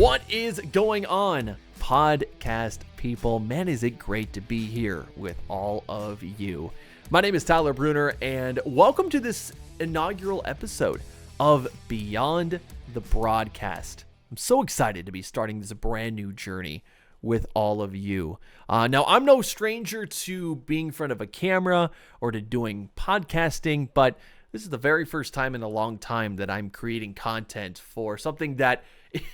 What is going on, podcast people? Man, is it great to be here with all of you. My name is Tyler Bruner, and welcome to this inaugural episode of Beyond the Broadcast. I'm so excited to be starting this brand new journey with all of you. Now, I'm no stranger to being in front of a camera or to doing podcasting, but this is the very first time in a long time that I'm creating content for something that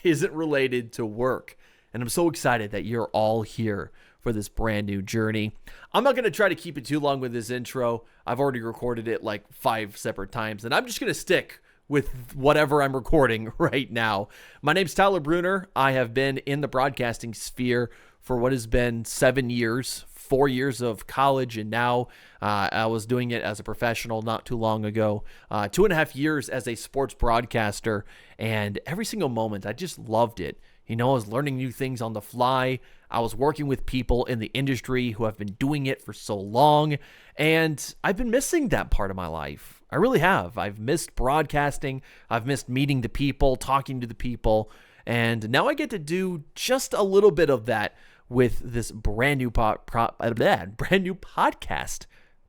isn't related to work. And I'm so excited that you're all here for this brand new journey. I'm not going to try to keep it too long with this intro. I've already recorded it like 5 separate times, and I'm just going to stick with whatever I'm recording right now. My name's Tyler Bruner. I have been in the broadcasting sphere for what has been 7 years, 4 years of college, and now I was doing it as a professional not too long ago. 2.5 years as a sports broadcaster, and every single moment, I just loved it. You know, I was learning new things on the fly. I was working with people in the industry who have been doing it for so long, and I've been missing that part of my life. I really have. I've missed broadcasting. I've missed meeting the people, talking to the people, and now I get to do just a little bit of that with this brand new podcast,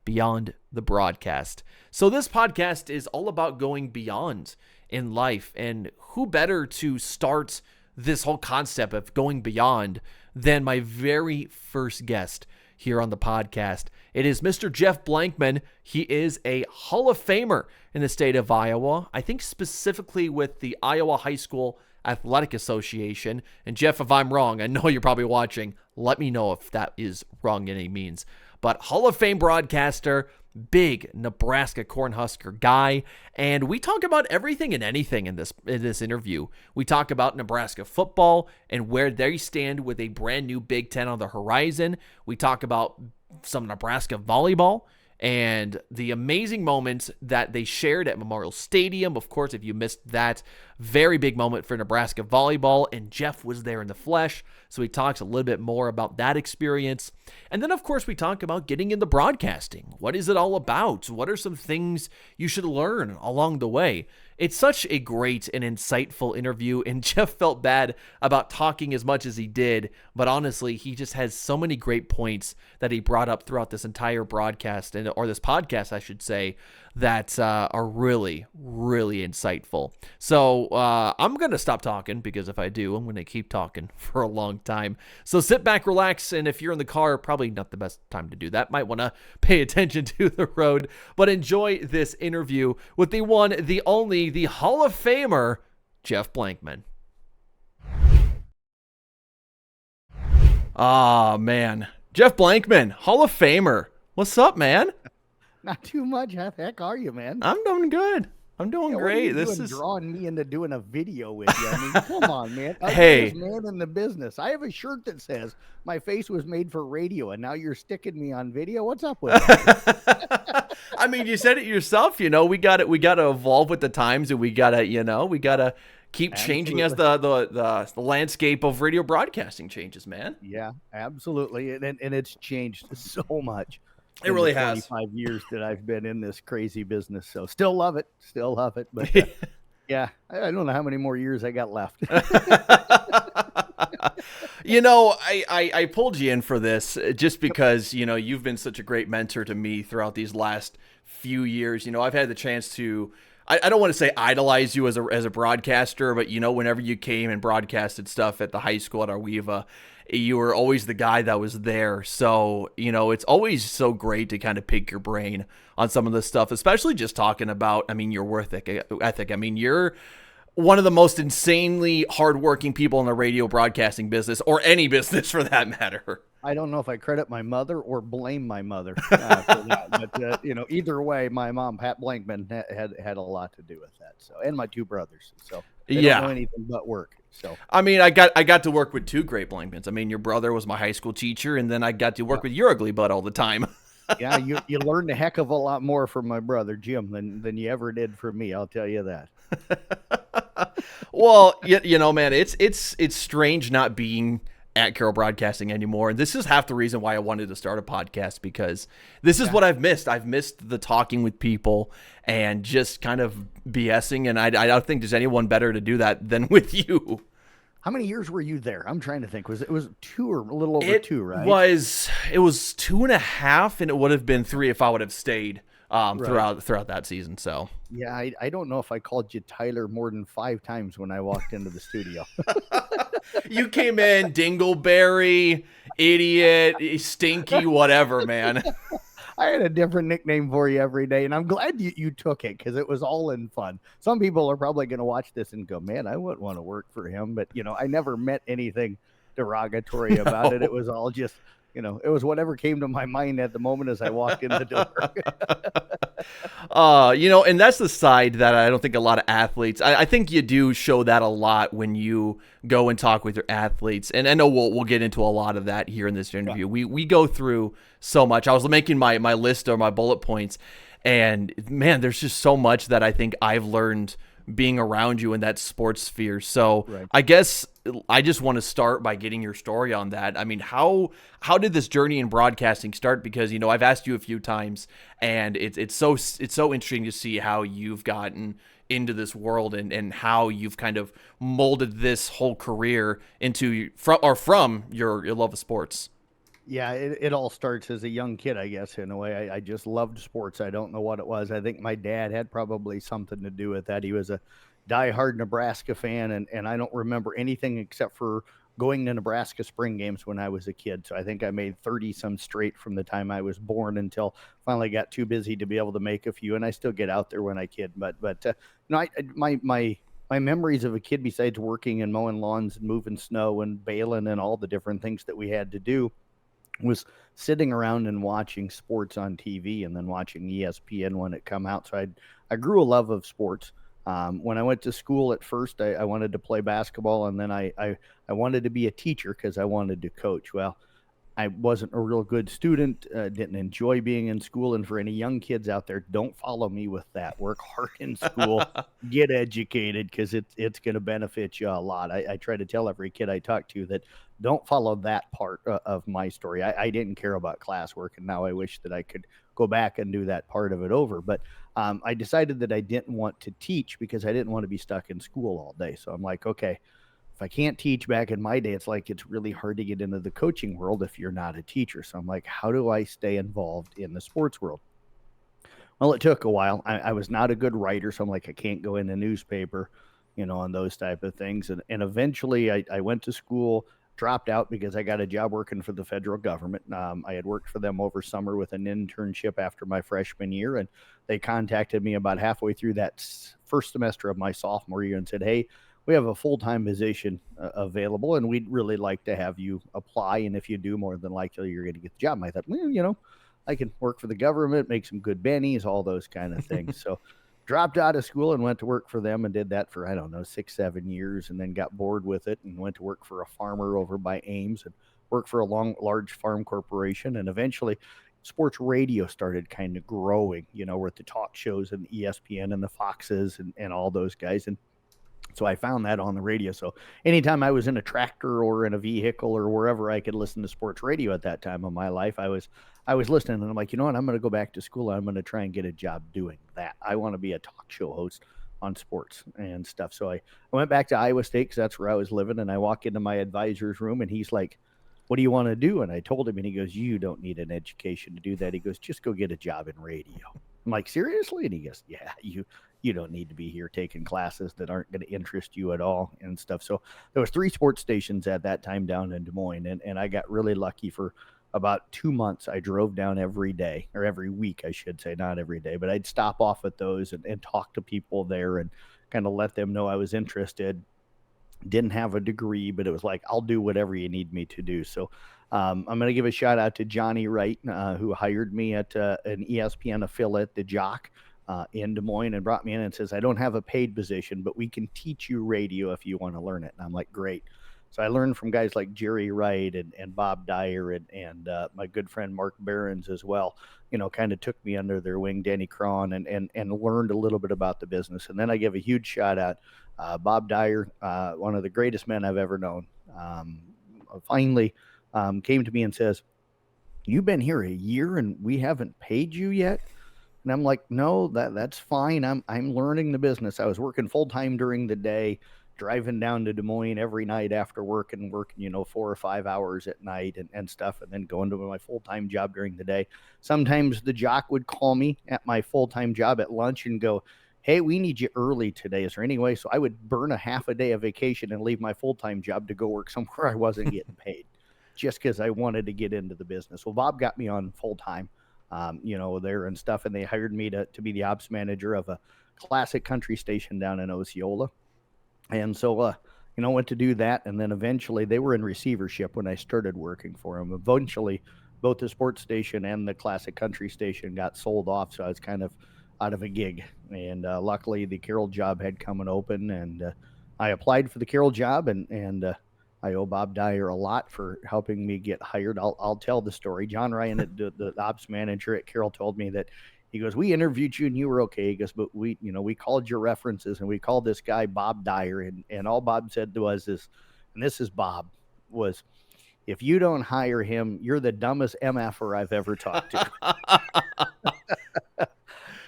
Beyond the Broadcast. So this podcast is all about going beyond in life, and who better to start this whole concept of going beyond than my very first guest here on the podcast. It is Mr. Jeff Blankman. He is a Hall of Famer in the state of Iowa, I think specifically with the Iowa High School Athletic Association. And Jeff, if I'm wrong, I know you're probably watching. Let me know if that is wrong in any means. But Hall of Fame broadcaster, big Nebraska Cornhusker guy, and we talk about everything and anything in this interview. We talk about Nebraska football and where they stand with a brand new Big Ten on the horizon. We talk about some Nebraska volleyball and the amazing moments that they shared at Memorial Stadium. Of course, if you missed that, very big moment for Nebraska volleyball, and Jeff was there in the flesh, so he talks a little bit more about that experience. And then, of course, we talk about getting into broadcasting. What is it all about? What are some things you should learn along the way? It's such a great and insightful interview, and Jeff felt bad about talking as much as he did, but honestly, he just has so many great points that he brought up throughout this entire broadcast, or this podcast, I should say, that are really, really insightful. So I'm going to stop talking, because if I do, I'm going to keep talking for a long time. So sit back, relax, and if you're in the car, probably not the best time to do that. Might want to pay attention to the road, but enjoy this interview with the one, the only, the Hall of Famer, Jeff Blankman. Ah, man. Jeff Blankman, Hall of Famer. What's up, man? Not too much. How the heck are you, man? I'm doing good. I'm doing great. This is drawing me into doing a video with you. I mean, come on, man. Hey, man in the business. I have a shirt that says my face was made for radio, and now you're sticking me on video. What's up with that? I mean, you said it yourself. You know, we got to evolve with the times, and we gotta keep changing as the landscape of radio broadcasting changes, man. Yeah, absolutely, and it's changed so much. It really has. 25 years that I've been in this crazy business, so still love it, but yeah, I don't know how many more years I got left. You know, I pulled you in for this just because, you know, you've been such a great mentor to me throughout these last few years. You know, I've had the chance to, I don't want to say idolize you as a broadcaster, but, you know, whenever you came and broadcasted stuff at the high school at Arweva, you were always the guy that was there. So, you know, it's always so great to kind of pick your brain on some of this stuff, especially just talking about, I mean, your work ethic. I mean, you're one of the most insanely hardworking people in the radio broadcasting business, or any business for that matter. I don't know if I credit my mother or blame my mother for that, but you know, either way, my mom, Pat Blankman, had a lot to do with that. So, and my 2 brothers. So, they don't know anything but work. So, I mean, I got to work with 2 great Blankmans. I mean, your brother was my high school teacher, and then I got to work with your ugly butt all the time. Yeah, you learned a heck of a lot more from my brother Jim than you ever did from me. I'll tell you that. Well, you know, man, it's strange not being at Carroll Broadcasting anymore. And this is half the reason why I wanted to start a podcast, because this is what I've missed. I've missed the talking with people and just kind of BSing. And I don't think there's anyone better to do that than with you. How many years were you there? I'm trying to think. It was 2 or a little over It 2, right? was 2.5, and it would have been 3 if I would have stayed Right. throughout that season. So Yeah, I don't know if I called you Tyler more than 5 times when I walked into the studio. you came in Dingleberry, idiot, stinky, whatever, man. I had a different nickname for you every day, and I'm glad you took it because it was all in fun. Some people are probably going to watch this and go, "Man, I wouldn't want to work for him," but I never meant anything derogatory about it. It No. was all just, it was whatever came to my mind at the moment as I walked in the door. And that's the side that I don't think a lot of athletes. I think you do show that a lot when you go and talk with your athletes, and I know we'll get into a lot of that here in this interview. We go through so much. I was making my list or my bullet points, and man, there's just so much that I think I've learned being around you in that sports sphere. So Right. I guess I just want to start by getting your story on that. I mean, how did this journey in broadcasting start? Because I've asked you a few times, and it's so interesting to see how you've gotten into this world and how you've kind of molded this whole career into from your love of sports. Yeah, it all starts as a young kid, I guess, in a way. I just loved sports. I don't know what it was. I think my dad had probably something to do with that. He was a diehard Nebraska fan, and I don't remember anything except for going to Nebraska spring games when I was a kid. So I think I made 30 some straight from the time I was born until finally got too busy to be able to make a few. And I still get out there when I kid, but no, my memories of a kid, besides working and mowing lawns and moving snow and baling and all the different things that we had to do, was sitting around and watching sports on TV and then watching ESPN when it come out. So I grew a love of sports. When I went to school at first, I wanted to play basketball, and then I wanted to be a teacher because I wanted to coach. Well, I wasn't a real good student, didn't enjoy being in school. And for any young kids out there, don't follow me with that. Work hard in school, get educated, because it's going to benefit you a lot. I try to tell every kid I talk to that don't follow that part of my story. I didn't care about classwork, and now I wish that I could go back and do that part of it over. But I decided that I didn't want to teach because I didn't want to be stuck in school all day. So I'm like, okay, if I can't teach back in my day, it's like it's really hard to get into the coaching world if you're not a teacher. So I'm like, how do I stay involved in the sports world? Well, it took a while. I was not a good writer, so I'm like, I can't go in the newspaper, and those type of things. And eventually I went to school, dropped out because I got a job working for the federal government. I had worked for them over summer with an internship after my freshman year, and they contacted me about halfway through that first semester of my sophomore year and said, hey, we have a full-time position available, and we'd really like to have you apply. And if you do, more than likely, you're going to get the job. And I thought, well, I can work for the government, make some good bennies, all those kind of things. So dropped out of school and went to work for them and did that for, I don't know, 6-7 years, and then got bored with it and went to work for a farmer over by Ames and worked for a large farm corporation. And eventually sports radio started kind of growing, with the talk shows and ESPN and the Foxes and all those guys. And so I found that on the radio. So anytime I was in a tractor or in a vehicle or wherever I could listen to sports radio at that time of my life, I was listening, and I'm like, you know what? I'm going to go back to school. I'm going to try and get a job doing that. I want to be a talk show host on sports and stuff. So I went back to Iowa State because that's where I was living. And I walk into my advisor's room, and he's like, what do you want to do? And I told him, and he goes, you don't need an education to do that. He goes, just go get a job in radio. I'm like, seriously? And he goes, yeah, you don't need to be here taking classes that aren't going to interest you at all and stuff. So there was 3 sports stations at that time down in Des Moines, and I got really lucky. For about 2 months, I drove down every day, or every week, I should say, not every day, but I'd stop off at those and talk to people there and kind of let them know I was interested. Didn't have a degree, but it was like, I'll do whatever you need me to do. So I'm going to give a shout out to Johnny Wright, who hired me at an ESPN affiliate, The Jock, in Des Moines, and brought me in and says, I don't have a paid position, but we can teach you radio if you want to learn it. And I'm like, great. So I learned from guys like Jerry Wright and Bob Dyer and my good friend Mark Behrens as well. Kind of took me under their wing, Danny Cron, and learned a little bit about the business. And then I give a huge shout out, Bob Dyer, one of the greatest men I've ever known. Finally came to me and says, you've been here a year and we haven't paid you yet? And I'm like, no, that's fine. I'm learning the business. I was working full time during the day, driving down to Des Moines every night after work and working, 4 or 5 hours at night and stuff, and then going to my full-time job during the day. Sometimes the jock would call me at my full-time job at lunch and go, hey, we need you early today. Is there any way? So I would burn a half a day of vacation and leave my full-time job to go work somewhere I wasn't getting paid just because I wanted to get into the business. Well, Bob got me on full-time, there and stuff, and they hired me to be the ops manager of a classic country station down in Osceola. And so, went to do that. And then eventually they were in receivership when I started working for them. Eventually, both the sports station and the classic country station got sold off. So I was kind of out of a gig. And luckily, the Carroll job had come and open. And I applied for the Carroll job. And I owe Bob Dyer a lot for helping me get hired. I'll tell the story. John Ryan, the ops manager at Carroll, told me that he goes, we interviewed you and you were okay. He goes, but we called your references and we called this guy Bob Dyer. And all Bob said to us is, and this is Bob, was, if you don't hire him, you're the dumbest MFer I've ever talked to.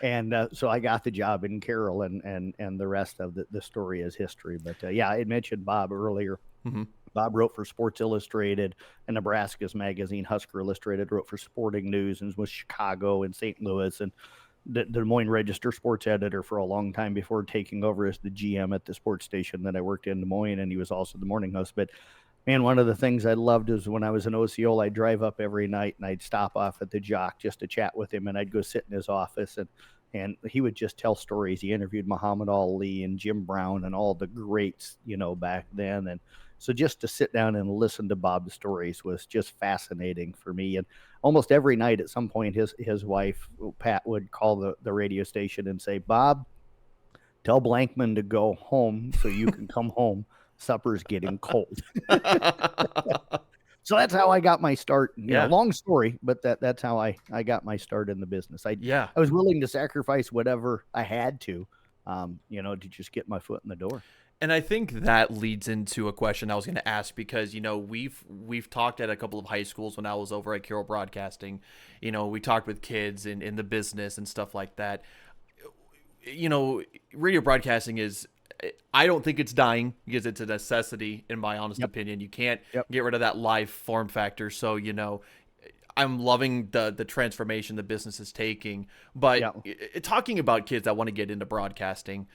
And so I got the job in Carroll, and the rest of the story is history. But I had mentioned Bob earlier. Mm-hmm. Bob wrote for Sports Illustrated and Nebraska's magazine. Husker Illustrated wrote for Sporting News and was Chicago and St. Louis, and the Des Moines Register sports editor for a long time before taking over as the GM at the sports station that I worked in Des Moines, and he was also the morning host. But man, one of the things I loved is when I was in Osceola, I'd drive up every night and I'd stop off at the Jock just to chat with him, and I'd go sit in his office, and he would just tell stories. He interviewed Muhammad Ali and Jim Brown and all the greats, back then. And so just to sit down and listen to Bob's stories was just fascinating for me. And almost every night at some point, his wife, Pat, would call the radio station and say, Bob, tell Blankman to go home so you can come home. Supper's getting cold. So that's how I got my start. Long story, but that's how I got my start in the business. I was willing to sacrifice whatever I had to just get my foot in the door. And I think that leads into a question I was going to ask, because, we've talked at a couple of high schools when I was over at Carroll Broadcasting. We talked with kids in the business and stuff like that. Radio broadcasting is, I don't think it's dying, because it's a necessity, in my honest opinion. You can't get rid of that live form factor. So, I'm loving the transformation the business is taking. But talking about kids that want to get into broadcasting,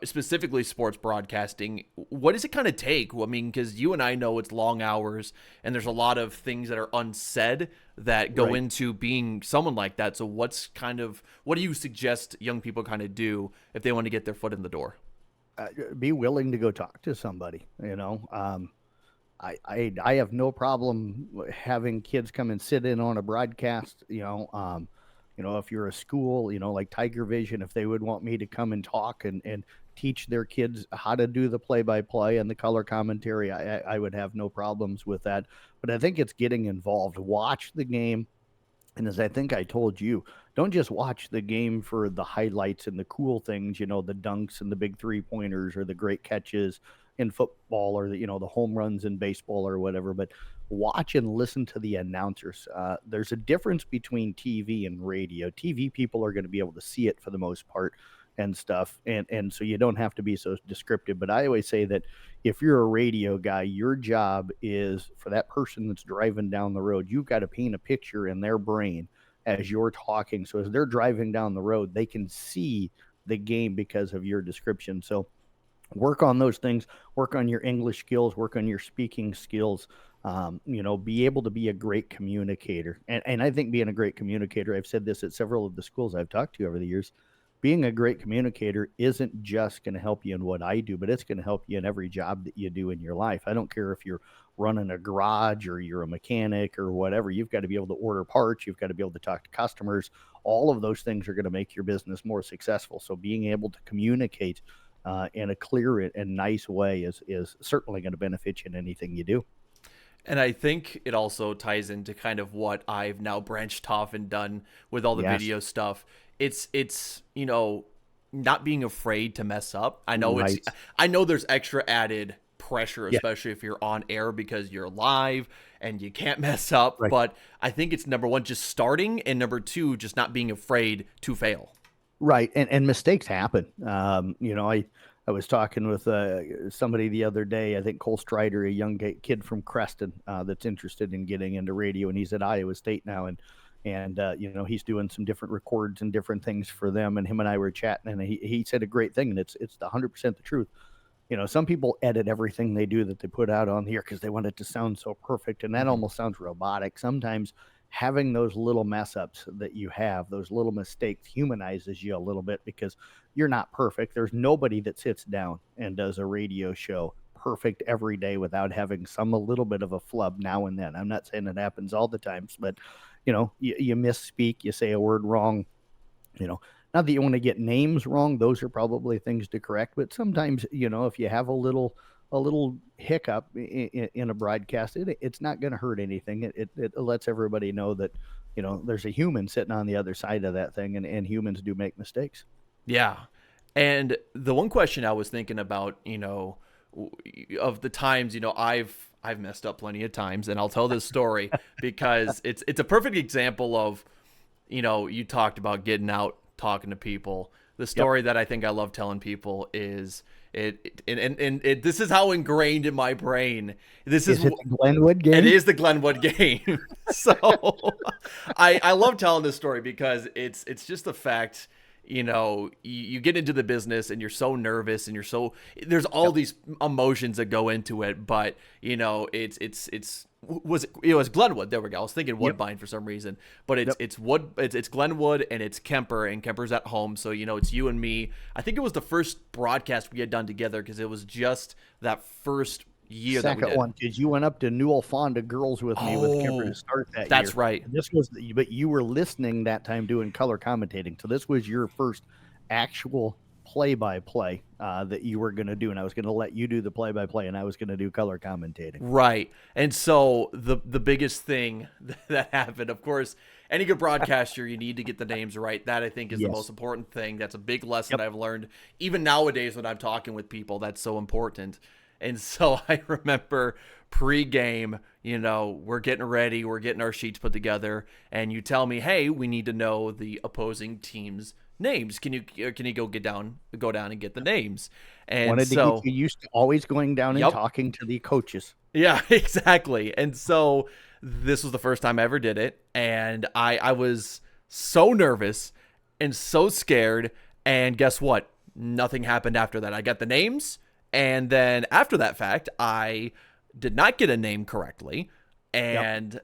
specifically sports broadcasting, what does it kind of take? I mean, because you and I know it's long hours, and there's a lot of things that are unsaid that go into being someone like that. So what do you suggest young people kind of do if they want to get their foot in the door? Be willing to go talk to somebody. I have no problem having kids come and sit in on a broadcast. If you're a school, like Tiger Vision, if they would want me to come and talk and teach their kids how to do the play-by-play and the color commentary, I would have no problems with that. But I think it's getting involved. Watch the game. And as I think I told you, don't just watch the game for the highlights and the cool things, the dunks and the big three-pointers or the great catches in football, or the home runs in baseball or whatever, but watch and listen to the announcers. There's a difference between TV and radio. TV people are going to be able to see it for the most part and stuff, and so you don't have to be so descriptive. But I always say that if you're a radio guy, your job is, for that person that's driving down the road, you've got to paint a picture in their brain as you're talking. So as they're driving down the road, they can see the game because of your description. So work on those things, work on your English skills, work on your speaking skills, be able to be a great communicator. And I think being a great communicator, I've said this at several of the schools I've talked to over the years, being a great communicator isn't just going to help you in what I do, but it's going to help you in every job that you do in your life. I don't care if you're running a garage or you're a mechanic or whatever. You've got to be able to order parts. You've got to be able to talk to customers. All of those things are going to make your business more successful. So being able to communicate in a clear and nice way is certainly going to benefit you in anything you do. And I think it also ties into kind of what I've now branched off and done with all the video stuff. It's not being afraid to mess up. I know I know there's extra added pressure, especially if you're on air, because you're live and you can't mess up. Right. But I think it's, number one, just starting, and number two, just not being afraid to fail. Right. And mistakes happen. I was talking with somebody the other day. I think Cole Strider, a young kid from Creston, that's interested in getting into radio, and he's at Iowa State now, and he's doing some different records and different things for them. And him and I were chatting, and he said a great thing, and it's 100% the truth. Some people edit everything they do that they put out on the air because they want it to sound so perfect, and that almost sounds robotic. Sometimes having those little mess ups that you have, those little mistakes, humanizes you a little bit because you're not perfect. There's nobody that sits down and does a radio show perfect every day without having some a little bit of a flub now and then. I'm not saying it happens all the times, but you misspeak, you say a word wrong, not that you want to get names wrong. Those are probably things to correct. But sometimes, if you have a little hiccup in a broadcast, it's not going to hurt anything. It lets everybody know that, there's a human sitting on the other side of that thing, and humans do make mistakes. Yeah. And the one question I was thinking about, of the times, I've messed up plenty of times, and I'll tell this story because it's a perfect example of, you talked about getting out, talking to people. The story that I think I love telling people is this is how ingrained in my brain. This is it the Glenwood game? It is the Glenwood game. So I love telling this story because it's just the fact, you get into the business and you're so nervous and there's all these emotions that go into it, but it was Glenwood. There we go. I was thinking Woodbine for some reason, but it's Glenwood and it's Kemper, and Kemper's at home. So, it's you and me. I think it was the first broadcast we had done together because it was just that first year. Second that we did. one, because you went up to Newell Fonda Girls with me with Kemper to start that year. That's right. And but you were listening that time doing color commentating. So this was your first actual play-by-play that you were going to do, and I was going to let you do the play-by-play, and I was going to do color commentating. Right. And so the biggest thing that happened, of course, any good broadcaster, you need to get the names right. That, I think, is the most important thing. That's a big lesson I've learned. Even nowadays when I'm talking with people, that's so important. And so I remember pre-game, we're getting ready, we're getting our sheets put together, and you tell me, hey, we need to know the opposing team's names. Can you go down and get the names? And wanted to get you used to always going down and talking to the coaches. Yeah, exactly. And so this was the first time I ever did it, and I was so nervous and so scared, and guess what? Nothing happened after that. I got the names, and then after that fact, I did not get a name correctly, and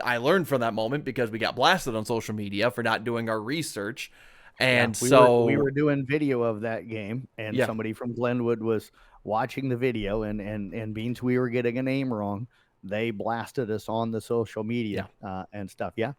I learned from that moment because we got blasted on social media for not doing our research. And we were doing video of that game, and somebody from Glenwood was watching the video, and Beans, we were getting a name wrong. They blasted us on the social media and stuff. Yeah.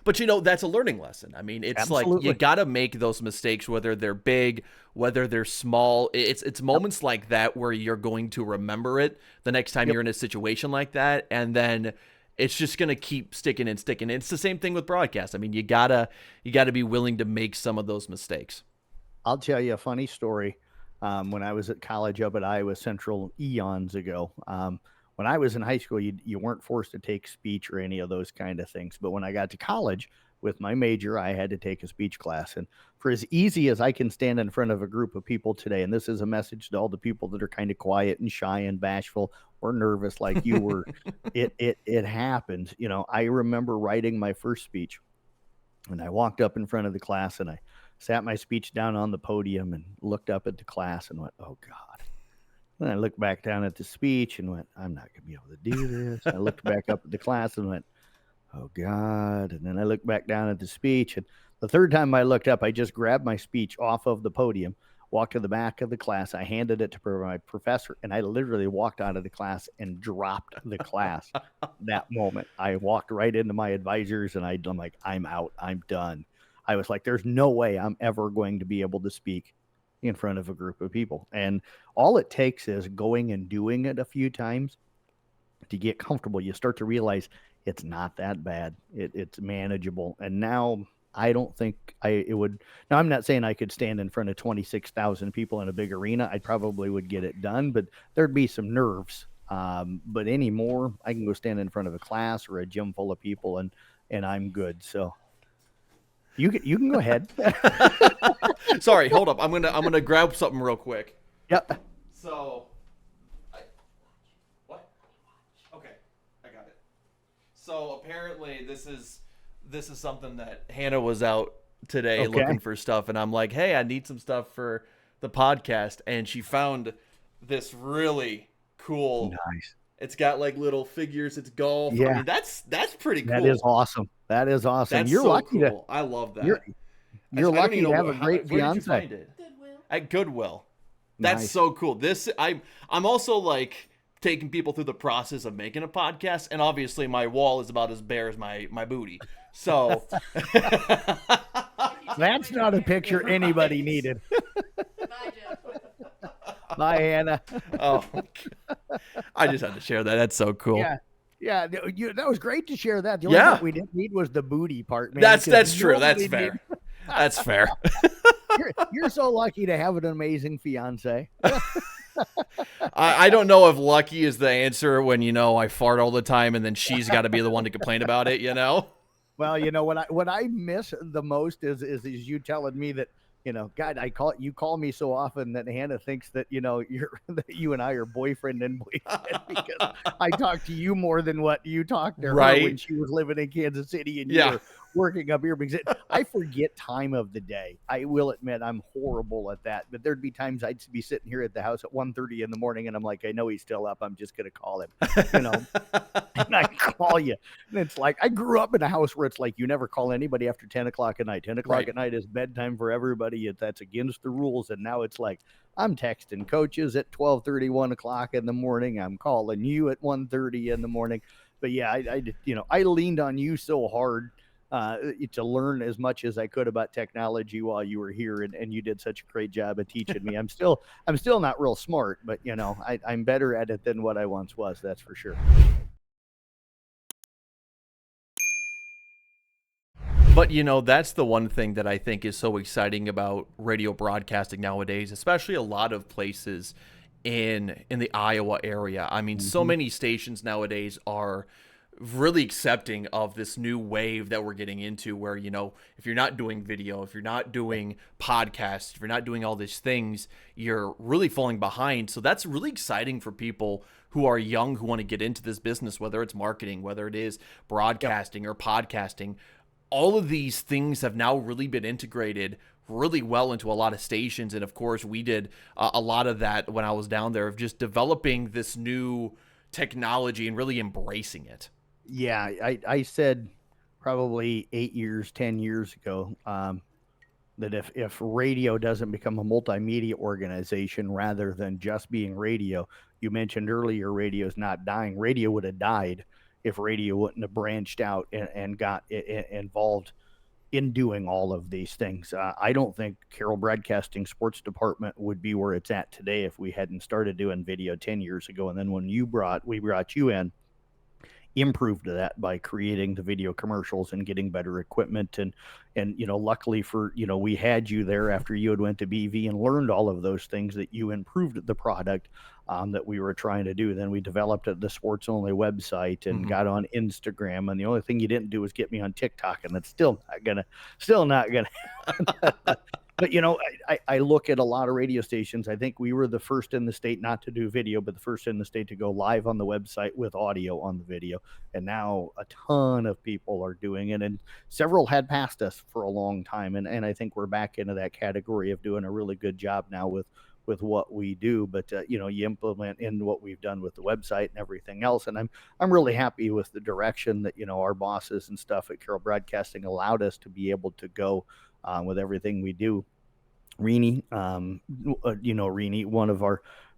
But that's a learning lesson. I mean, it's like you got to make those mistakes, whether they're big, whether they're small. It's moments like that where you're going to remember it the next time you're in a situation like that, and then it's just going to keep sticking and sticking. It's the same thing with broadcast. I mean, you gotta be willing to make some of those mistakes. I'll tell you a funny story. When I was at college up at Iowa Central eons ago, when I was in high school, you weren't forced to take speech or any of those kind of things. But when I got to college with my major, I had to take a speech class. And for as easy as I can stand in front of a group of people today, and this is a message to all the people that are kind of quiet and shy and bashful or nervous like you were, it happens. I remember writing my first speech, and I walked up in front of the class, and I sat my speech down on the podium and looked up at the class and went, oh God. Then I looked back down at the speech and went, I'm not going to be able to do this. I looked back up at the class and went, oh God. And then I looked back down at the speech. And the third time I looked up, I just grabbed my speech off of the podium, walked to the back of the class. I handed it to my professor, and I literally walked out of the class and dropped the class that moment. I walked right into my advisors, and I'm like, I'm out. I'm done. I was like, there's no way I'm ever going to be able to speak in front of a group of people. And all it takes is going and doing it a few times to get comfortable. You start to realize it's not that bad. It's manageable. And now I don't think it would. Now, I'm not saying I could stand in front of 26,000 people in a big arena. I probably would get it done, but there'd be some nerves. But anymore, I can go stand in front of a class or a gym full of people, and I'm good. So you can go ahead. Sorry, hold up. I'm gonna grab something real quick. Yep. So, what? Okay, I got it. So apparently this is something that Hannah was out today Okay. looking for stuff, and I'm like, hey, I need some stuff for the podcast, and she found this really cool. Nice. It's got like little figures. It's golf. Yeah. I mean, that's pretty cool. That is awesome. That is awesome. That's You're so lucky cool. I love that. You're I don't lucky even to know have a great where did fiance. you find it? Goodwill. At Goodwill. That's Nice. so cool. I'm also like taking people through the process of making a podcast, and obviously my wall is about as bare as my booty. So That's not a picture anybody needed. Bye, Hannah. Oh, I just had to share that. That's so cool. Yeah. That was great to share that. The only part we didn't need was the booty part, man. That's true. That's fair. That's fair. You're so lucky to have an amazing fiance. I don't know if lucky is the answer when, I fart all the time and then she's got to be the one to complain about it, Well, what I miss the most is you telling me that, God, you call me so often that Hannah thinks that, that you and I are boyfriend and boyfriend because I talk to you more than what you talked to her when she was living in Kansas City and you were working up here, because I forget time of the day. I will admit I'm horrible at that, but there'd be times I'd be sitting here at the house at 1:30 in the morning and I'm like, I know he's still up. I'm just going to call him, and I call you. And it's like, I grew up in a house where it's like, you never call anybody after 10 o'clock at night. 10 o'clock at night is bedtime for everybody. That's against the rules. And now it's like, I'm texting coaches at 12:30, 1 o'clock in the morning. I'm calling you at 1:30 in the morning. But yeah, I leaned on you so hard to learn as much as I could about technology while you were here, and you did such a great job of teaching me. I'm still not real smart, but I'm better at it than what I once was. That's for sure. But that's the one thing that I think is so exciting about radio broadcasting nowadays, especially a lot of places in the Iowa area. I mean, so many stations nowadays are really accepting of this new wave that we're getting into where, if you're not doing video, if you're not doing podcasts, if you're not doing all these things, you're really falling behind. So that's really exciting for people who are young, who want to get into this business, whether it's marketing, whether it is broadcasting or podcasting. All of these things have now really been integrated really well into a lot of stations. And of course, we did a lot of that when I was down there, of just developing this new technology and really embracing it. Yeah, I said probably 10 years ago that if radio doesn't become a multimedia organization rather than just being radio, you mentioned earlier, radio's not dying. Radio would have died if radio wouldn't have branched out and got involved in doing all of these things. I don't think Carroll Broadcasting Sports Department would be where it's at today if we hadn't started doing video 10 years ago. And then when we brought you in, improved that by creating the video commercials and getting better equipment. And luckily for, we had you there after you had went to BV and learned all of those things, that you improved the product that we were trying to do. Then we developed the sports only website and got on Instagram. And the only thing you didn't do was get me on TikTok, and that's still not gonna But I look at a lot of radio stations. I think we were the first in the state not to do video, but the first in the state to go live on the website with audio on the video. And now a ton of people are doing it, and several had passed us for a long time. And I think we're back into that category of doing a really good job now with what we do. But you implement in what we've done with the website and everything else. And I'm really happy with the direction that our bosses and stuff at Carroll Broadcasting allowed us to be able to go with everything we do. Rini, Rini, one of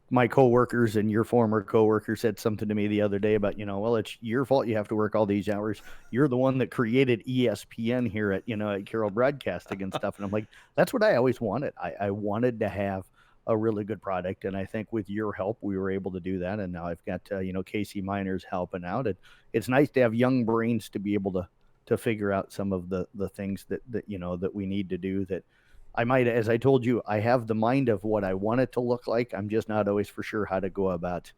my coworkers and your former coworker, said something to me the other day about, well, it's your fault you have to work all these hours. You're the one that created ESPN here at Carroll Broadcasting and stuff. And I'm like, that's what I always wanted. I wanted to have a really good product. And I think with your help, we were able to do that. And now I've got, Casey Miners helping out. And it's nice to have young brains to be able to figure out some of the things that we need to do. That I might, as I told you, I have the mind of what I want it to look like. I'm just not always for sure how to go about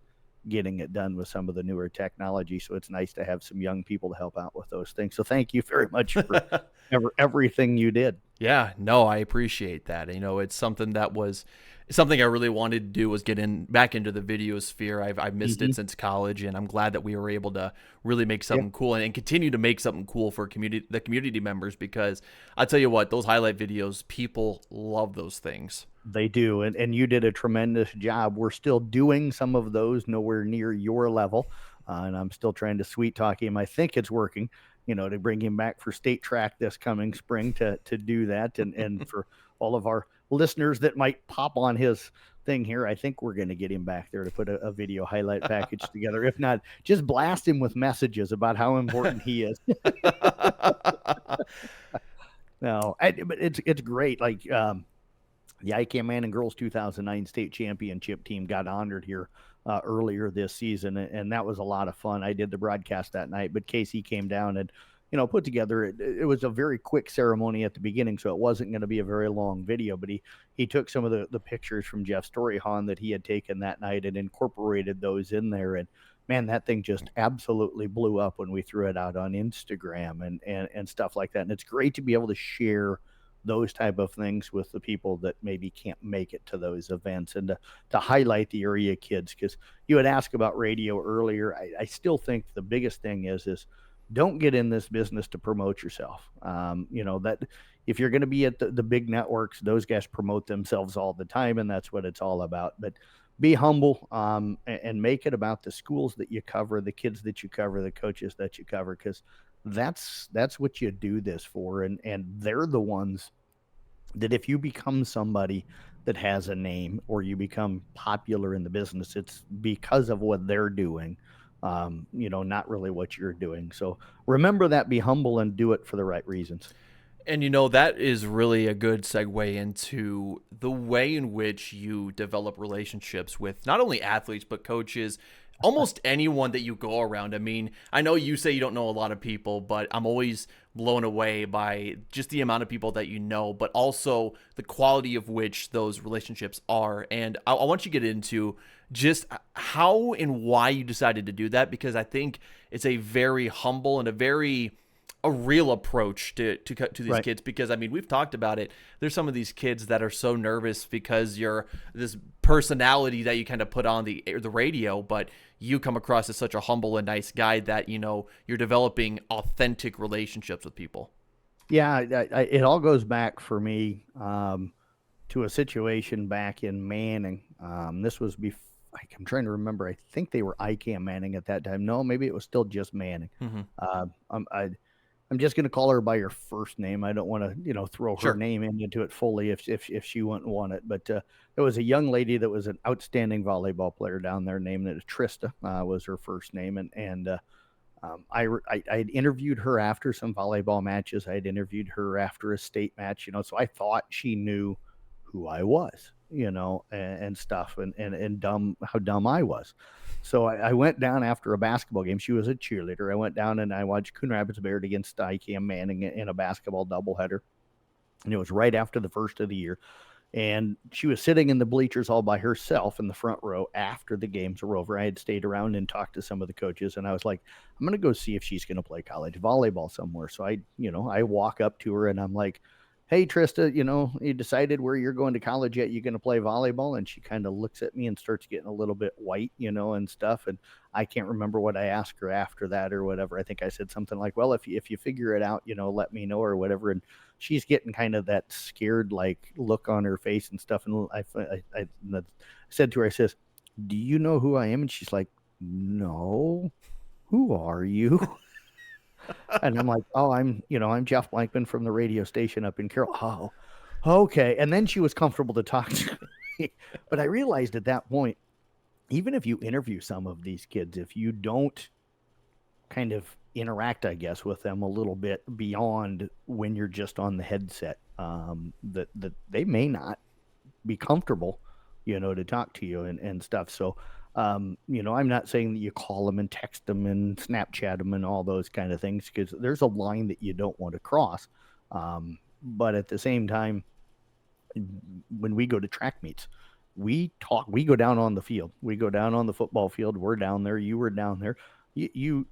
getting it done with some of the newer technology. So it's nice to have some young people to help out with those things. So thank you very much for everything you did. Yeah, no, I appreciate that. It's something that was something I really wanted to do was get back into the video sphere. I've missed Mm-hmm. it since college, and I'm glad that we were able to really make Yeah, something cool and continue to make something cool for the community members. Because I tell you what, those highlight videos, people love those things. they do. And you did a tremendous job. We're still doing some of those, nowhere near your level. And I'm still trying to sweet talk him. I think it's working, to bring him back for state track this coming spring to do that. And for all of our listeners that might pop on his thing here, I think we're going to get him back there to put a video highlight package together. If not, just blast him with messages about how important he is. No, but it's great. Like, the ICAM Man and Girls 2009 State Championship team got honored here earlier this season, and that was a lot of fun. I did the broadcast that night, but Casey came down and put together. It was a very quick ceremony at the beginning, so it wasn't going to be a very long video. But he took some of the pictures from Jeff Storyhon that he had taken that night and incorporated those in there. And man, that thing just absolutely blew up when we threw it out on Instagram and stuff like that. And it's great to be able to share those type of things with the people that maybe can't make it to those events, and to highlight the area kids. Because you had asked about radio earlier. I still think the biggest thing is don't get in this business to promote yourself. That if you're going to be at the big networks, those guys promote themselves all the time, and that's what it's all about. But be humble, and make it about the schools that you cover, the kids that you cover, the coaches that you cover, because that's what you do this for. And they're the ones that if you become somebody that has a name, or you become popular in the business, it's because of what they're doing, not really what you're doing. So remember that, be humble, and do it for the right reasons. And that is really a good segue into the way in which you develop relationships with not only athletes, but coaches, almost anyone that you go around. I mean, I know you say you don't know a lot of people, but I'm always blown away by just the amount of people that you know, but also the quality of which those relationships are. And I want you to get into just how and why you decided to do that, because I think it's a very humble and a real approach to these Right. kids. Because I mean, we've talked about it. There's some of these kids that are so nervous because you're this personality that you kind of put on the radio, but you come across as such a humble and nice guy that you're developing authentic relationships with people. Yeah, it all goes back for me, to a situation back in Manning. This was before. I'm trying to remember. I think they were ICAM Manning at that time. No, maybe it was still just Manning. Mm-hmm. I'm just going to call her by her first name. I don't want to, throw her Sure. name into it fully if she wouldn't want it. But there was a young lady that was an outstanding volleyball player down there, named Trista, was her first name, and I had interviewed her after some volleyball matches. I had interviewed her after a state match, so I thought she knew who I was, and stuff, and how dumb I was. So I went down after a basketball game. She was a cheerleader. I went down and I watched Coon Rapids Bayard against ICAM Manning in a basketball doubleheader. And it was right after the first of the year. And she was sitting in the bleachers all by herself in the front row after the games were over. I had stayed around and talked to some of the coaches, and I was like, I'm going to go see if she's going to play college volleyball somewhere. So I walk up to her and I'm like, hey, Trista, you decided where you're going to college yet? You going to play volleyball? And she kind of looks at me and starts getting a little bit white, and stuff. And I can't remember what I asked her after that or whatever. I think I said something like, well, if you figure it out, let me know or whatever. And she's getting kind of that scared like look on her face and stuff. And I said to her, I says, do you know who I am? And she's like, no, who are you? And I'm like, oh, I'm Jeff Blankman from the radio station up in Carroll. Oh, okay. And then she was comfortable to talk to me. But I realized at that point, even if you interview some of these kids, if you don't kind of interact, I guess, with them a little bit beyond when you're just on the headset, that they may not be comfortable, to talk to you and stuff. So, I'm not saying that you call them and text them and Snapchat them and all those kind of things, because there's a line that you don't want to cross. But at the same time, when we go to track meets, we go down on the field, we go down on the football field. We're down there. You were down there. You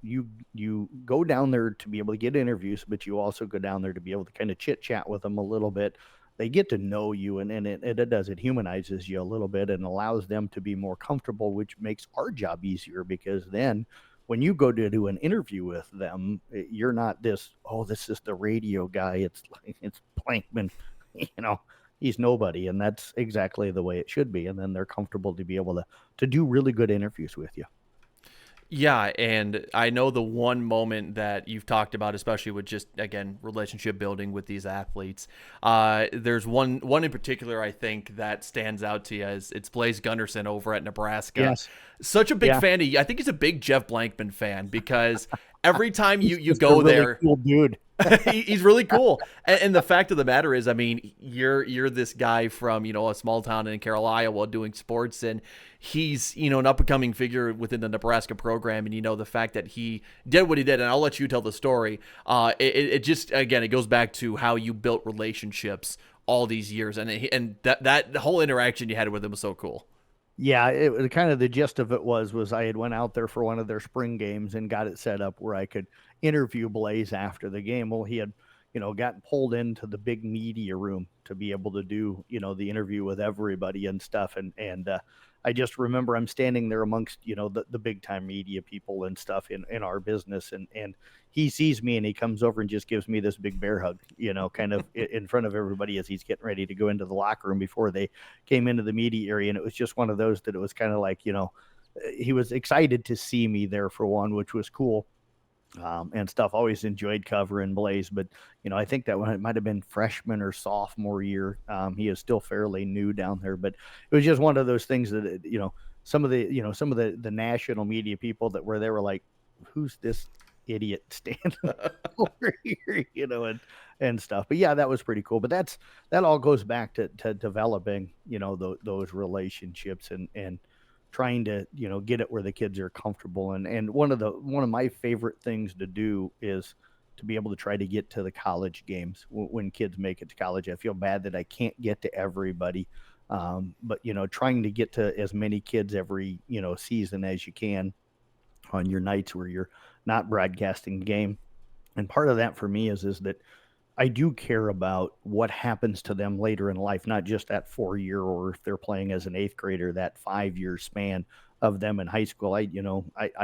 go down there to be able to get interviews, but you also go down there to be able to kind of chit chat with them a little bit. they get to know you, and it humanizes you a little bit and allows them to be more comfortable, which makes our job easier, because then when you go to do an interview with them, you're not this, oh, this is the radio guy. It's like, it's Blankman, you know, he's nobody. And that's exactly the way it should be. And then they're comfortable to be able to do really good interviews with you. Yeah, and I know the one moment that you've talked about, especially with just, again, relationship building with these athletes. There's one in particular I think that stands out to you, as it's Blaze Gunderson over at Nebraska. Yes. Such a big Yeah. fan of you. I think he's a big Jeff Blankman fan, because every time you He's go a really there, cool dude. he's really cool. And the fact of the matter is, I mean, you're this guy from, a small town in Carroll, Iowa, doing sports, and he's, an up and coming figure within the Nebraska program. And, the fact that he did what he did, and I'll let you tell the story. It just, again, it goes back to how you built relationships all these years. And that whole interaction you had with him was so cool. Yeah, it kind of, the gist of it was I had went out there for one of their spring games and got it set up where I could interview Blaze after the game. Well, he had, gotten pulled into the big media room to be able to do, the interview with everybody and stuff. And I just remember I'm standing there amongst, the big time media people and stuff in our business. And he sees me and he comes over and just gives me this big bear hug, kind of in front of everybody as he's getting ready to go into the locker room before they came into the media area. And it was just one of those that it was kind of like, he was excited to see me there, for one, which was cool. And stuff. Always enjoyed covering Blaze, but I think that one, it might have been freshman or sophomore year. He is still fairly new down there, but it was just one of those things that some of the national media people that were there were like, who's this idiot standing over here, and stuff. But yeah, that was pretty cool. But that all goes back to developing those relationships and trying to get it where the kids are comfortable. And one of my favorite things to do is to be able to try to get to the college games when kids make it to college. I feel bad that I can't get to everybody, but trying to get to as many kids every season as you can on your nights where you're not broadcasting the game. And part of that for me is that I do care about what happens to them later in life, not just that 4 year, or if they're playing as an 8th grader, that 5 year span of them in high school. I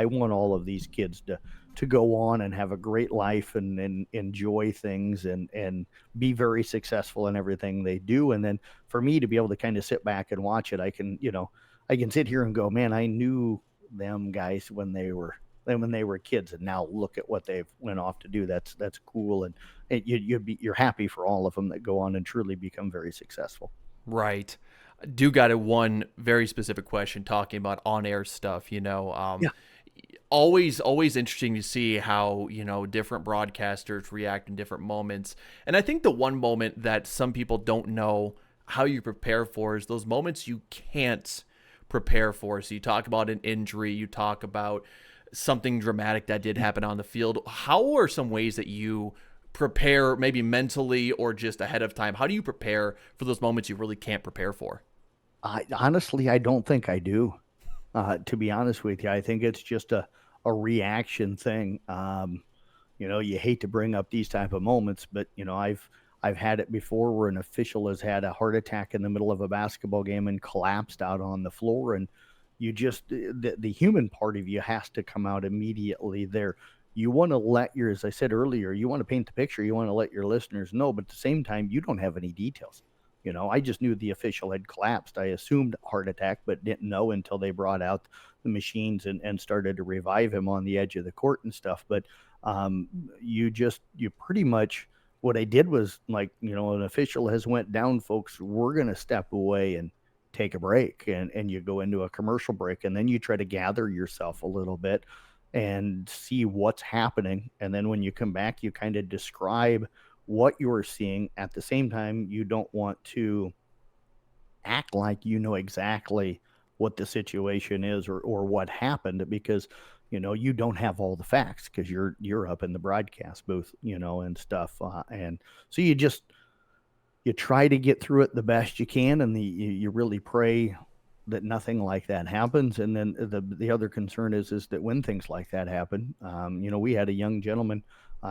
want all of these kids to go on and have a great life and enjoy things and be very successful in everything they do. And then for me to be able to kind of sit back and watch it, I can sit here and go, man, I knew them guys when they were kids, and now look at what they've went off to do. That's cool. And you're happy for all of them that go on and truly become very successful. Right. I do got one very specific question talking about on-air stuff, Yeah. Always interesting to see how, different broadcasters react in different moments. And I think the one moment that some people don't know how you prepare for is those moments you can't prepare for. So you talk about an injury, you talk about something dramatic that did happen on the field. How are some ways that you prepare, maybe mentally or just ahead of time? How do you prepare for those moments you really can't prepare for? Honestly, I don't think I do. To be honest with you, I think it's just a reaction thing. You hate to bring up these type of moments, but I've had it before where an official has had a heart attack in the middle of a basketball game and collapsed out on the floor, and you just the human part of you has to come out immediately there. You want to as I said earlier, you want to paint the picture. You want to let your listeners know, but at the same time, you don't have any details. I just knew the official had collapsed. I assumed heart attack, but didn't know until they brought out the machines and started to revive him on the edge of the court and stuff. But you pretty much, what I did was like, an official has went down, folks, we're going to step away and take a break, and you go into a commercial break, and then you try to gather yourself a little bit and see what's happening. And then when you come back, you kind of describe what you're seeing. At the same time, you don't want to act like exactly what the situation is or what happened, because you don't have all the facts, because you're up in the broadcast booth, and stuff, and so you try to get through it the best you can, and you really pray that nothing like that happens. And then the other concern is that when things like that happen, we had a young gentleman,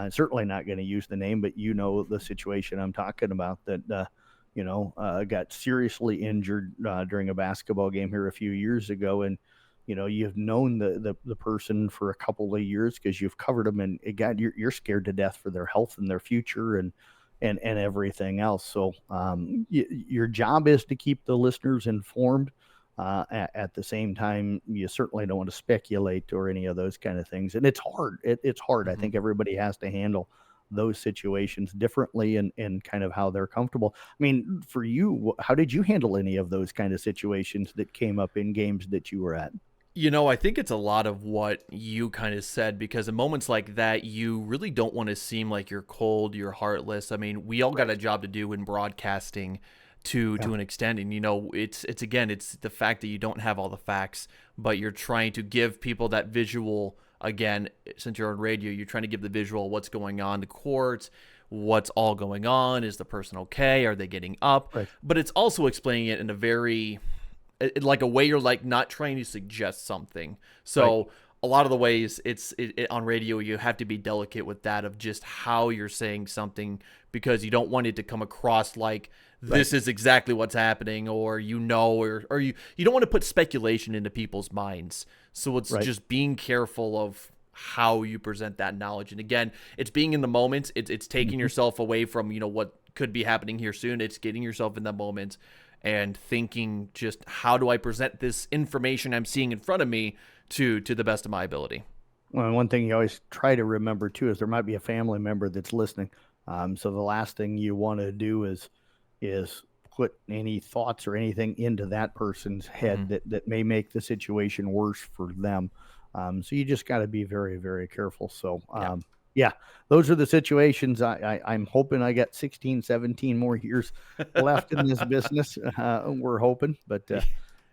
certainly not going to use the name, but the situation I'm talking about, that got seriously injured during a basketball game here a few years ago. And, you've known the person for a couple of years because you've covered them, and God, you're scared to death for their health and their future and everything else. So your job is to keep the listeners informed. At the same time, you certainly don't want to speculate or any of those kind of things. And it's hard. It's hard. I think everybody has to handle those situations differently and kind of how they're comfortable. I mean, for you, how did you handle any of those kind of situations that came up in games that you were at? I think it's a lot of what you kind of said, because in moments like that, you really don't want to seem like you're cold, you're heartless. I mean, we all got a job to do in broadcasting to an extent. And, it's again, it's the fact that you don't have all the facts, but you're trying to give people that visual. Again, since you're on radio, you're trying to give the visual, what's going on the court, what's all going on. Is the person okay? Are they getting up? Right. But it's also explaining it in a very, like a way you're like not trying to suggest something. So Right. a lot of the ways on radio, you have to be delicate with that, of just how you're saying something, because you don't want it to come across like this is exactly what's happening, or or you don't want to put speculation into people's minds. So it's just being careful of how you present that knowledge. And again, it's being in the moment. It's taking yourself away from, what could be happening here soon. It's getting yourself in that moment and thinking, just how do I present this information I'm seeing in front of me to the best of my ability. Well, one thing you always try to remember too is there might be a family member that's listening. So the last thing you want to do is put any thoughts or anything into that person's head that may make the situation worse for them. So you just got to be very, very careful. So, yeah, those are the situations. I'm hoping I got 16, 17 more years left in this business. We're hoping, but,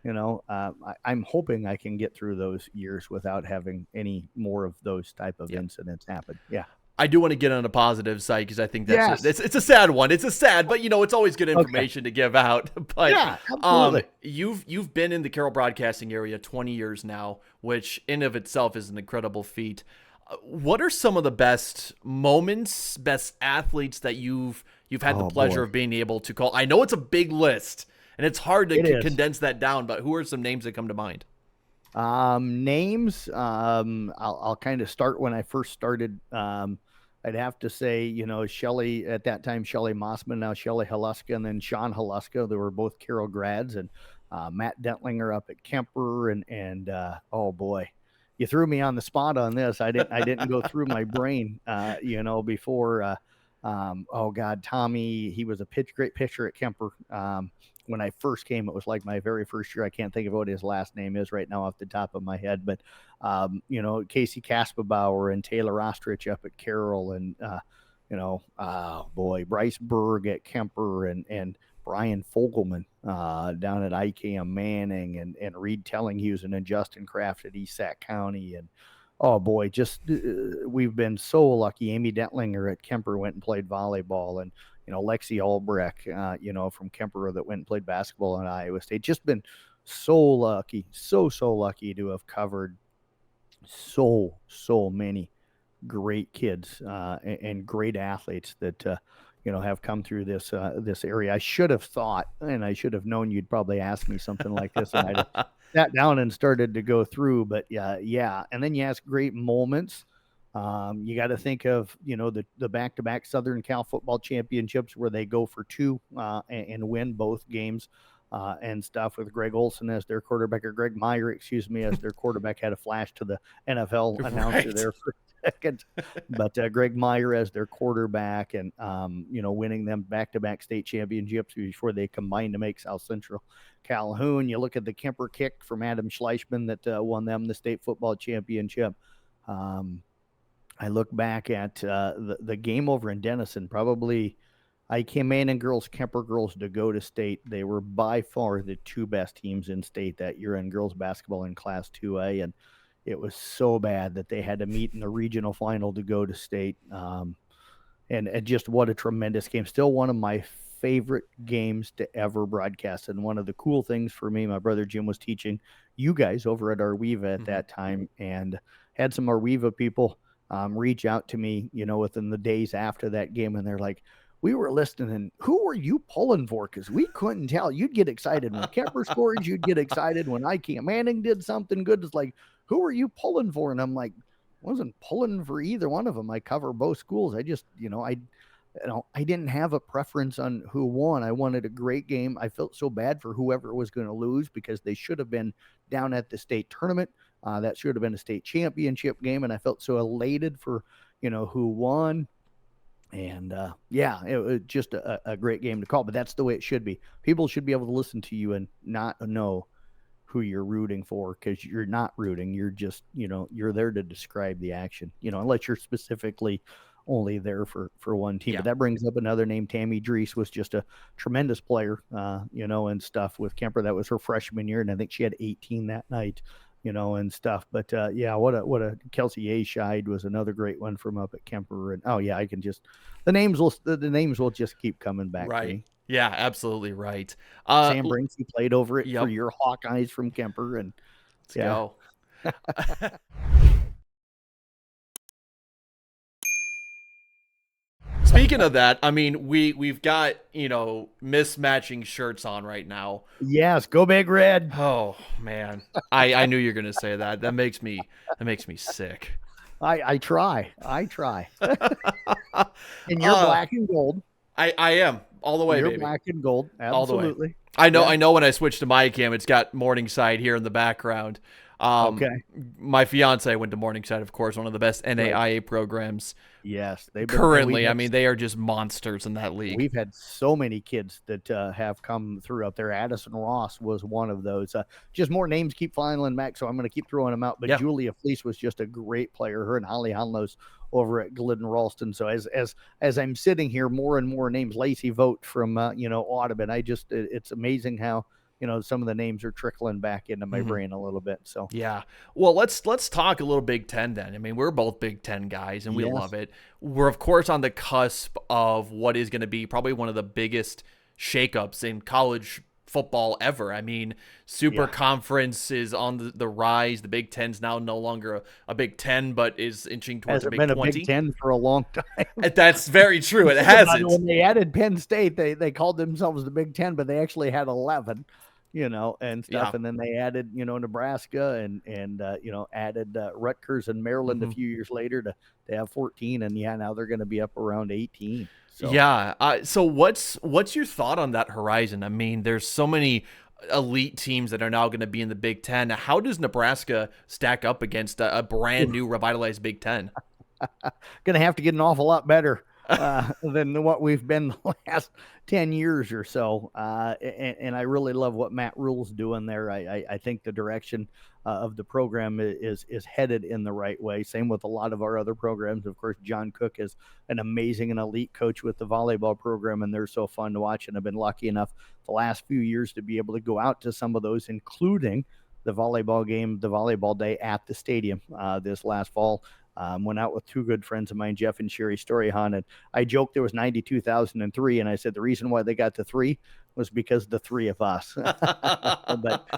I'm hoping I can get through those years without having any more of those type of incidents happen. Yeah. I do want to get on a positive side, because I think it's a sad one. It's a sad, but it's always good information to give out. But yeah, absolutely. You've been in the Carroll broadcasting area 20 years now, which in of itself is an incredible feat. What are some of the best moments, best athletes that you've had the pleasure of being able to call? I know it's a big list, and it's hard to condense that down, but who are some names that come to mind? Names. I'll kind of start when I first started. I'd have to say, Shelly at that time, Shelly Mossman, now Shelly Haluska, and then Sean Haluska. They were both Carroll grads, and Matt Dentlinger up at Kemper, and oh boy, you threw me on the spot on this. I didn't go through my brain, before. Oh God, Tommy, he was a great pitcher at Kemper. When I first came, it was like my very first year. I can't think of what his last name is right now off the top of my head, but Casey Kaspabauer and Taylor Ostrich up at Carroll, and oh boy, Bryce Berg at Kemper, and Brian Fogelman down at IKM Manning, and Reed Tellinghusen and Justin Kraft at East Sac County, and oh boy, just we've been so lucky. Amy Dentlinger at Kemper went and played volleyball, and Lexi Albrecht, from Kemper, that went and played basketball in Iowa State. Just been so lucky, so lucky to have covered so many great kids and great athletes that have come through this area. I should have thought, and I should have known you'd probably ask me something like this, and I'd have sat down and started to go through. But yeah. And then you ask great moments. You got to think of, the back-to-back Southern Cal football championships where they go for two and win both games and stuff, with Greg Olson as their quarterback, or Greg Meyer, as their quarterback. Had a flash to the NFL announcer there for a second, but Greg Meyer as their quarterback, and, winning them back-to-back state championships before they combined to make South Central Calhoun. You look at the Kemper kick from Adam Schleichman that won them the state football championship. I look back at the game over in Denison, probably IKM Manning girls, Kemper girls to go to state. They were by far the two best teams in state that year in girls basketball in Class 2A, and it was so bad that they had to meet in the regional final to go to state. And just what a tremendous game. Still one of my favorite games to ever broadcast. And one of the cool things for me, my brother Jim was teaching you guys over at Arweva at that time, and had some Arweva people reach out to me, within the days after that game. And they're like, we were listening. Who were you pulling for? Because we couldn't tell. You'd get excited when Kemper scored. You'd get excited when Manning did something good. It's like, who are you pulling for? And I'm like, wasn't pulling for either one of them. I cover both schools. I just, I didn't have a preference on who won. I wanted a great game. I felt so bad for whoever was going to lose because they should have been down at the state tournament. That should have been a state championship game. And I felt so elated for, who won. And it was just a great game to call, but that's the way it should be. People should be able to listen to you and not know who you're rooting for, because you're not rooting. You're just, you're there to describe the action, unless you're specifically only there for one team. Yeah. But that brings up another name. Tammy Drees was just a tremendous player, and stuff with Kemper. That was her freshman year, and I think she had 18 that night. And stuff. But what a Kelsey Ascheid was another great one from up at Kemper. And I can just the names will just keep coming back. Right. To me. Yeah, absolutely right. Sam Brinksy played over it for your Hawkeyes from Kemper, and let's go. Speaking of that, I mean, we've got, mismatching shirts on right now. Yes, go Big Red. Oh man, I knew you were gonna say that. That makes me sick. I try. And you're black and gold. I am all the way. You're baby. Black and gold. Absolutely. I know when I switched to my cam, it's got Morningside here in the background. Okay. My fiance went to Morningside, of course, one of the best NAIA programs. Yes, currently. I mean, they are just monsters in that league. We've had so many kids that have come through up there. Addison Ross was one of those. Just more names keep filing back, so I'm going to keep throwing them out. But Julia Fleece was just a great player. Her and Holly Hanlos over at Glidden Ralston. So as I'm sitting here, more and more names. Lacey Vogt from Audubon. It's amazing how some of the names are trickling back into my brain a little bit. So yeah. Well, let's talk a little Big Ten then. I mean, we're both Big Ten guys and we love it. We're of course on the cusp of what is going to be probably one of the biggest shakeups in college football ever. I mean, Super Conference is on the rise. The Big Ten's now no longer a Big Ten, but is inching towards a Big 20. Hasn't been a Big Ten for a long time. That's very true. It hasn't. When they added Penn State, they called themselves the Big Ten, but they actually had 11. And stuff. Yeah. And then they added, Nebraska and added Rutgers and Maryland a few years later to have 14. And now they're going to be up around 18. So. Yeah. So what's your thought on that horizon? I mean, there's so many elite teams that are now going to be in the Big Ten. How does Nebraska stack up against a brand new revitalized Big Ten? Going to have to get an awful lot better than what we've been the last 10 years or so. And I really love what Matt Rule's doing there. I think the direction of the program is headed in the right way. Same with a lot of our other programs. Of course, John Cook is an amazing and elite coach with the volleyball program, and they're so fun to watch. And I've been lucky enough the last few years to be able to go out to some of those, including the volleyball game, the volleyball day at the stadium this last fall. Went out with two good friends of mine, Jeff and Sherry Storyhan, and I joked there was 92,003, and I said the reason why they got to 3 was because the 3 of us. but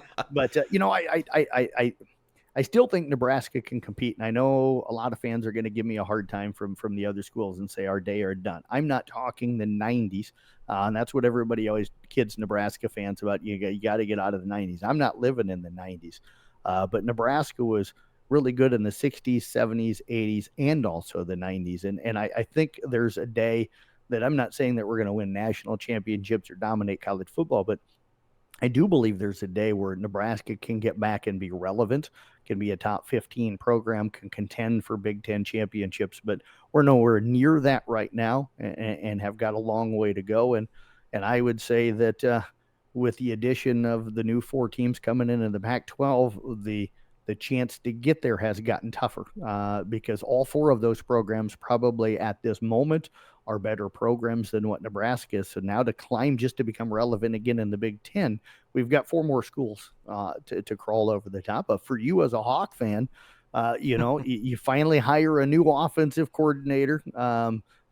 I still think Nebraska can compete, and I know a lot of fans are going to give me a hard time from the other schools and say our day are done. I'm not talking the 90s, and that's what everybody always kids Nebraska fans about. You got to get out of the 90s. I'm not living in the 90s, but Nebraska was really good in the 60s, 70s, 80s, and also the 90s. And I think there's a day that I'm not saying that we're going to win national championships or dominate college football, but I do believe there's a day where Nebraska can get back and be relevant, can be a top 15 program, can contend for Big Ten championships, but we're nowhere near that right now and have got a long way to go. And I would say that with the addition of the new 4 teams coming into the Pac-12, the chance to get there has gotten tougher because all 4 of those programs probably at this moment are better programs than what Nebraska is. So now to climb just to become relevant again in the Big Ten, we've got 4 more schools to crawl over the top of. For you as a Hawk fan, you finally hire a new offensive coordinator.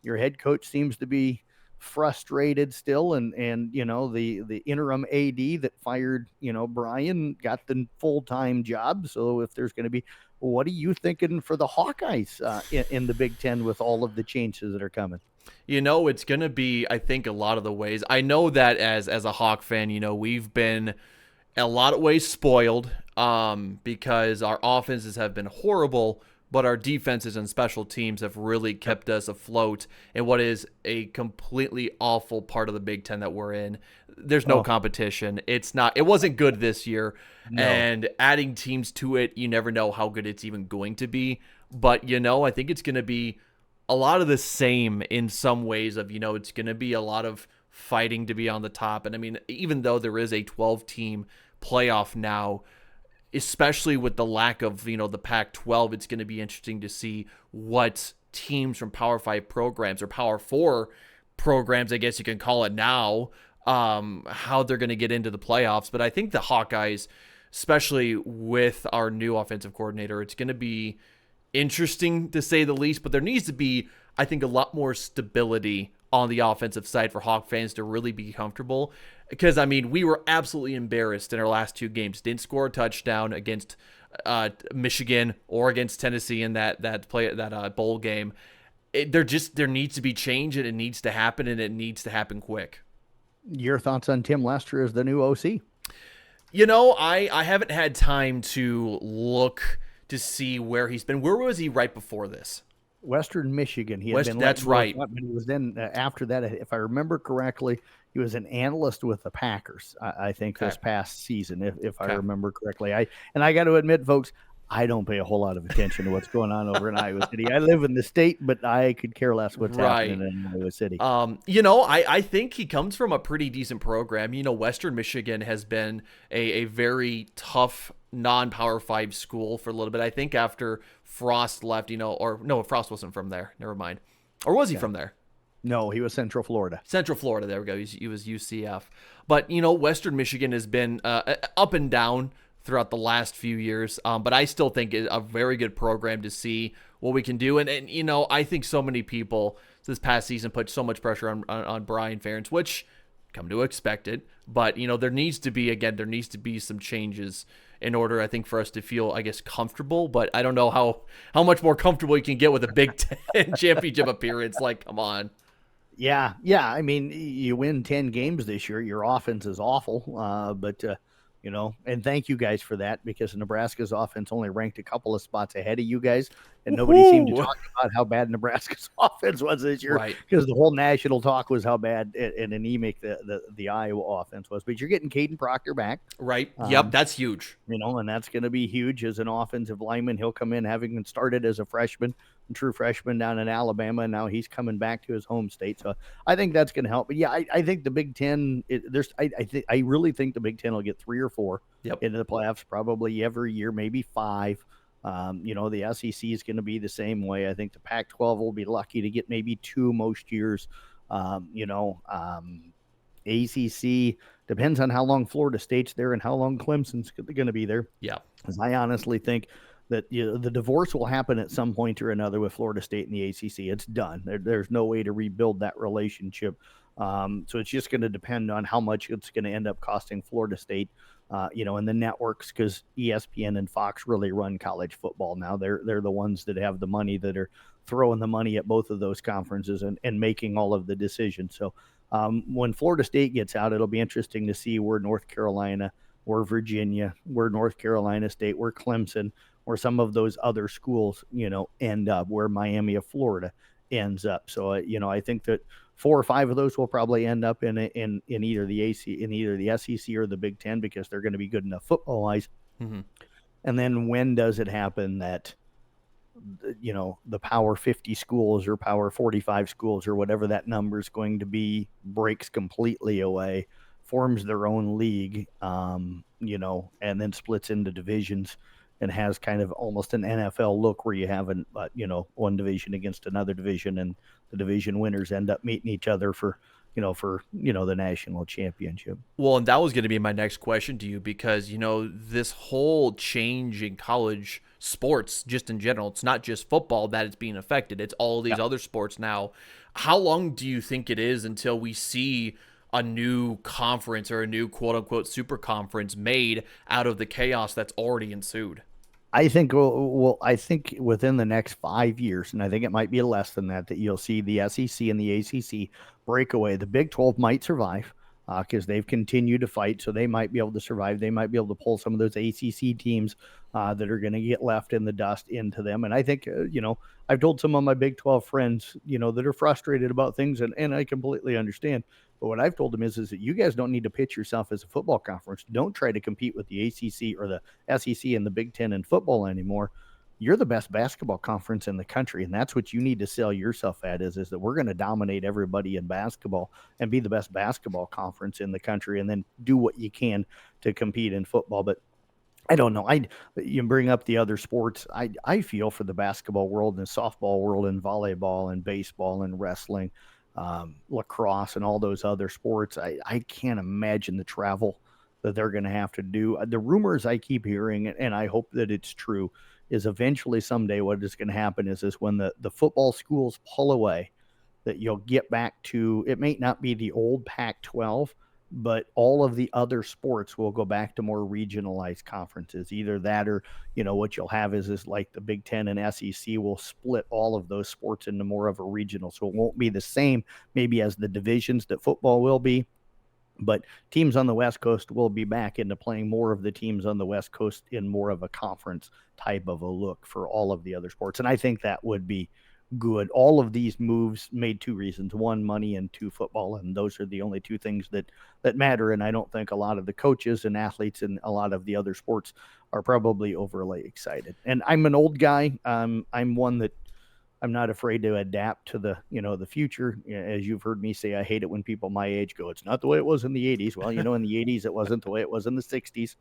Your head coach seems to be frustrated still, and the interim AD that fired Brian got the full-time job. So if there's going to be, what are you thinking for the Hawkeyes in the Big Ten with all of the changes that are coming? It's going to be, I think, a lot of the ways. I know that as a Hawk fan, we've been a lot of ways spoiled because our offenses have been horrible, but our defenses and special teams have really kept us afloat in what is a completely awful part of the Big Ten that we're in. There's no competition. It wasn't good this year. No. And adding teams to it, you never know how good it's even going to be. But, I think it's going to be a lot of the same in some ways of, it's going to be a lot of fighting to be on the top. And I mean, even though there is a 12-team playoff now, especially with the lack of, the Pac-12, it's going to be interesting to see what teams from Power 5 programs or Power 4 programs, I guess you can call it now, how they're going to get into the playoffs. But I think the Hawkeyes, especially with our new offensive coordinator, it's going to be interesting to say the least, but there needs to be, I think, a lot more stability on the offensive side for Hawk fans to really be comfortable. Because, I mean, we were absolutely embarrassed in our last two games. Didn't score a touchdown against Michigan or against Tennessee in that bowl game. There needs to be change, and it needs to happen, and it needs to happen quick. Your thoughts on Tim Lester as the new OC? I haven't had time to look to see where he's been. Where was he right before this? Western Michigan. He had been. That's right. But he was then after that, if I remember correctly, he was an analyst with the Packers. I think this past season, if I remember correctly. I got to admit, folks, I don't pay a whole lot of attention to what's going on over in Iowa City. I live in the state, but I could care less what's happening in Iowa City. I think he comes from a pretty decent program. Western Michigan has been a very tough non-Power 5 school for a little bit. I think after Frost left, or no, Frost wasn't from there. Never mind. Or was he from there? No, he was Central Florida. Central Florida. There we go. He was UCF. But, Western Michigan has been up and down throughout the last few years. But I still think it's a very good program to see what we can do. And I think so many people this past season put so much pressure on Brian Ferentz, which come to expect it. But, there needs to be some changes in order, I think, for us to feel, I guess, comfortable. But I don't know how much more comfortable you can get with a Big Ten championship appearance. Like, come on. Yeah. I mean, you win 10 games this year. Your offense is awful. But and thank you guys for that, because Nebraska's offense only ranked a couple of spots ahead of you guys. And nobody seemed to talk about how bad Nebraska's offense was this year, because the whole national talk was how bad and anemic the Iowa offense was. But you're getting Caden Proctor back. Right. Yep. That's huge. And that's going to be huge as an offensive lineman. He'll come in having been started as a freshman, a true freshman down in Alabama, and now he's coming back to his home state. So I think that's going to help. But yeah, I think the Big Ten, I really think the Big Ten will get 3 or 4 into the playoffs, probably every year, maybe 5. The SEC is going to be the same way. I think the Pac-12 will be lucky to get maybe 2 most years. ACC depends on how long Florida State's there and how long Clemson's going to be there. Yeah. Because I honestly think that the divorce will happen at some point or another with Florida State and the ACC. It's done. There's no way to rebuild that relationship. So it's just going to depend on how much it's going to end up costing Florida State. And the networks, because ESPN and Fox really run college football now. They're the ones that have the money, that are throwing the money at both of those conferences and making all of the decisions. So when Florida State gets out, it'll be interesting to see where North Carolina, where Virginia, where North Carolina State, where Clemson, where some of those other schools, end up, where Miami of Florida ends up. So, I think that 4 or 5 of those will probably end up in either the SEC or the Big Ten, because they're going to be good enough football wise. Mm-hmm. And then when does it happen that, the Power 50 schools or Power 45 schools or whatever that number is going to be breaks completely away, forms their own league, and then splits into divisions and has kind of almost an NFL look, where you have one division against another division, and the division winners end up meeting each other for the national championship. Well, and that was going to be my next question to you, because, this whole change in college sports, just in general, it's not just football that it's being affected. It's all these other sports now. How long do you think it is until we see a new conference or a new quote unquote super conference made out of the chaos that's already ensued? I think I think within the next 5 years, and I think it might be less than that, that you'll see the SEC and the ACC break away. The Big 12 might survive because they've continued to fight, so they might be able to survive. They might be able to pull some of those ACC teams that are going to get left in the dust into them. And I think I've told some of my Big 12 friends that are frustrated about things, and I completely understand. But what I've told them is that you guys don't need to pitch yourself as a football conference. Don't try to compete with the ACC or the SEC and the Big Ten in football anymore. You're the best basketball conference in the country, and that's what you need to sell yourself at is that we're going to dominate everybody in basketball and be the best basketball conference in the country, and then do what you can to compete in football. But I don't know. You bring up the other sports. I feel for the basketball world and softball world and volleyball and baseball and wrestling, lacrosse and all those other sports. I can't imagine the travel that they're going to have to do. The rumors I keep hearing, and I hope that it's true, is eventually someday what is going to happen is when the football schools pull away, that you'll get back to, it may not be the old Pac-12, but all of the other sports will go back to more regionalized conferences. Either that or, what you'll have is like the Big Ten and SEC will split all of those sports into more of a regional. So it won't be the same maybe as the divisions that football will be, but teams on the West Coast will be back into playing more of the teams on the West Coast in more of a conference type of a look for all of the other sports. And I think that would be good. All of these moves made two reasons: one, money, and two, football. And those are the only two things that matter. And I don't think a lot of the coaches and athletes and a lot of the other sports are probably overly excited. And I'm an old guy. I'm one that I'm not afraid to adapt to the future. As you've heard me say, I hate it when people my age go, it's not the way it was in the 80s. Well, in the 80s, it wasn't the way it was in the 60s.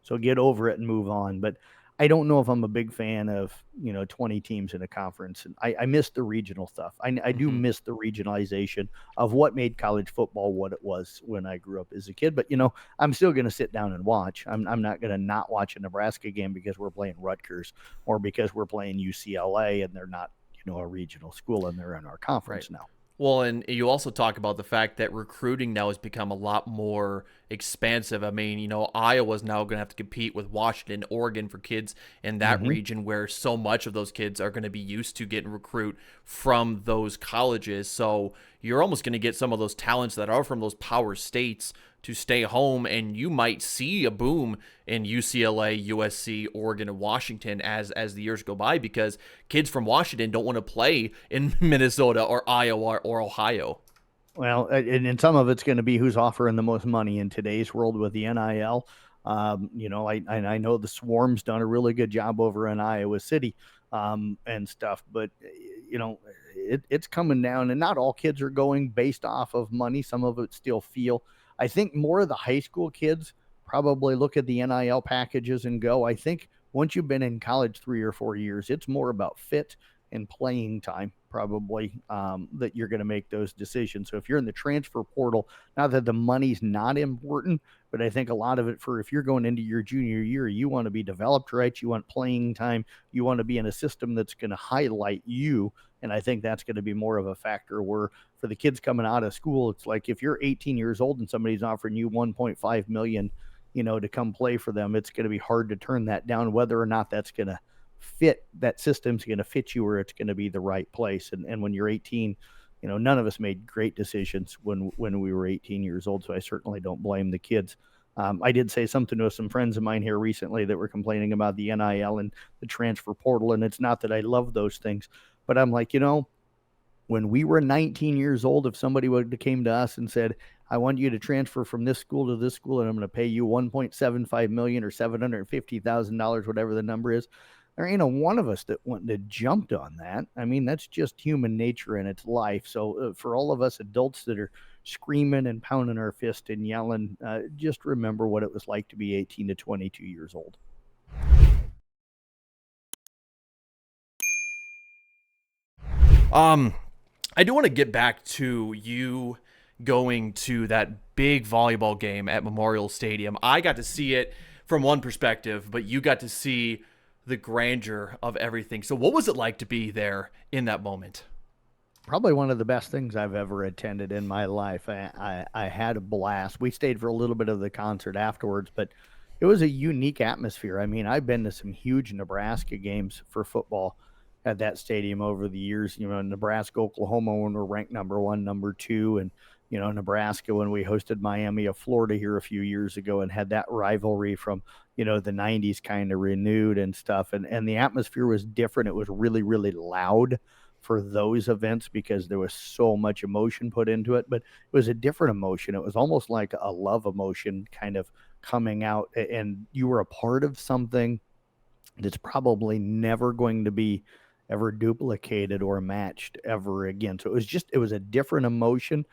So get over it and move on. But I don't know if I'm a big fan of, 20 teams in a conference. And I miss the regional stuff. I do miss the regionalization of what made college football what it was when I grew up as a kid. But, I'm still going to sit down and watch. I'm not going to not watch a Nebraska game because we're playing Rutgers or because we're playing UCLA and they're not, a regional school and they're in our conference now. Well, and you also talk about the fact that recruiting now has become a lot more expansive. I mean, Iowa's now going to have to compete with Washington, Oregon for kids in that region where so much of those kids are going to be used to getting recruit from those colleges. So you're almost going to get some of those talents that are from those power states to stay home, and you might see a boom in UCLA, USC, Oregon, and Washington as the years go by, because kids from Washington don't want to play in Minnesota or Iowa or Ohio. Well, and some of it's going to be who's offering the most money in today's world with the NIL. I know the Swarm's done a really good job over in Iowa City and stuff, but it's coming down, and not all kids are going based off of money. Some of it still feel. I think more of the high school kids probably look at the NIL packages and go. I think once you've been in college 3 or 4 years, it's more about fit and playing time probably that you're going to make those decisions. So if you're in the transfer portal, not that the money's not important, but I think a lot of it if you're going into your junior year, you want to be developed right. You want playing time. You want to be in a system that's going to highlight you. And I think that's going to be more of a factor where for the kids coming out of school, it's like if you're 18 years old and somebody's offering you 1.5 million, to come play for them, it's going to be hard to turn that down, whether or not that's going to fit, that system's going to fit you where it's going to be the right place. And when you're 18, none of us made great decisions when we were 18 years old. So I certainly don't blame the kids. I did say something to some friends of mine here recently that were complaining about the NIL and the transfer portal. And it's not that I love those things, but I'm like, when we were 19 years old, if somebody would have came to us and said, I want you to transfer from this school to this school, and I'm going to pay you $1.75 million or $750,000, whatever the number is, there ain't a one of us that wouldn't have jumped on that. I mean, that's just human nature and it's life. So for all of us adults that are screaming and pounding our fist and yelling, just remember what it was like to be 18 to 22 years old. I do want to get back to you going to that big volleyball game at Memorial Stadium. I got to see it from one perspective, but you got to see the grandeur of everything. So what was it like to be there in that moment? Probably one of the best things I've ever attended in my life. I had a blast. We stayed for a little bit of the concert afterwards, but it was a unique atmosphere. I mean, I've been to some huge Nebraska games for football at that stadium over the years. Nebraska, Oklahoma when we're ranked number 1, number 2, and Nebraska when we hosted Miami of Florida here a few years ago and had that rivalry from the 90s kind of renewed and stuff. And the atmosphere was different. It was really, really loud for those events because there was so much emotion put into it, but it was a different emotion. It was almost like a love emotion kind of coming out, and you were a part of something that's probably never going to be ever duplicated or matched ever again. So it was a different emotion,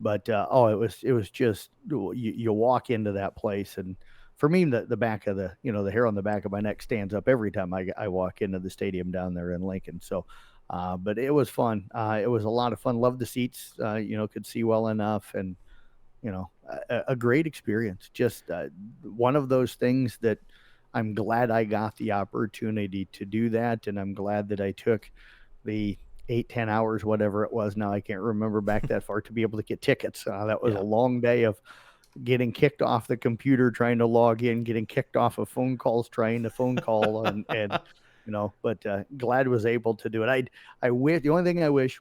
but it was just you walk into that place, and for me, the back of the hair on the back of my neck stands up every time I walk into the stadium down there in Lincoln. So, but it was fun. It was a lot of fun. Loved the seats. Could see well enough, and a great experience. Just one of those things that I'm glad I got the opportunity to do that, and I'm glad that I took the 8-10 hours, whatever it was. Now I can't remember back that far to be able to get tickets. That was a long day of getting kicked off the computer, trying to log in, getting kicked off of phone calls, trying to phone call, and but glad was able to do it. I wish the only thing I wish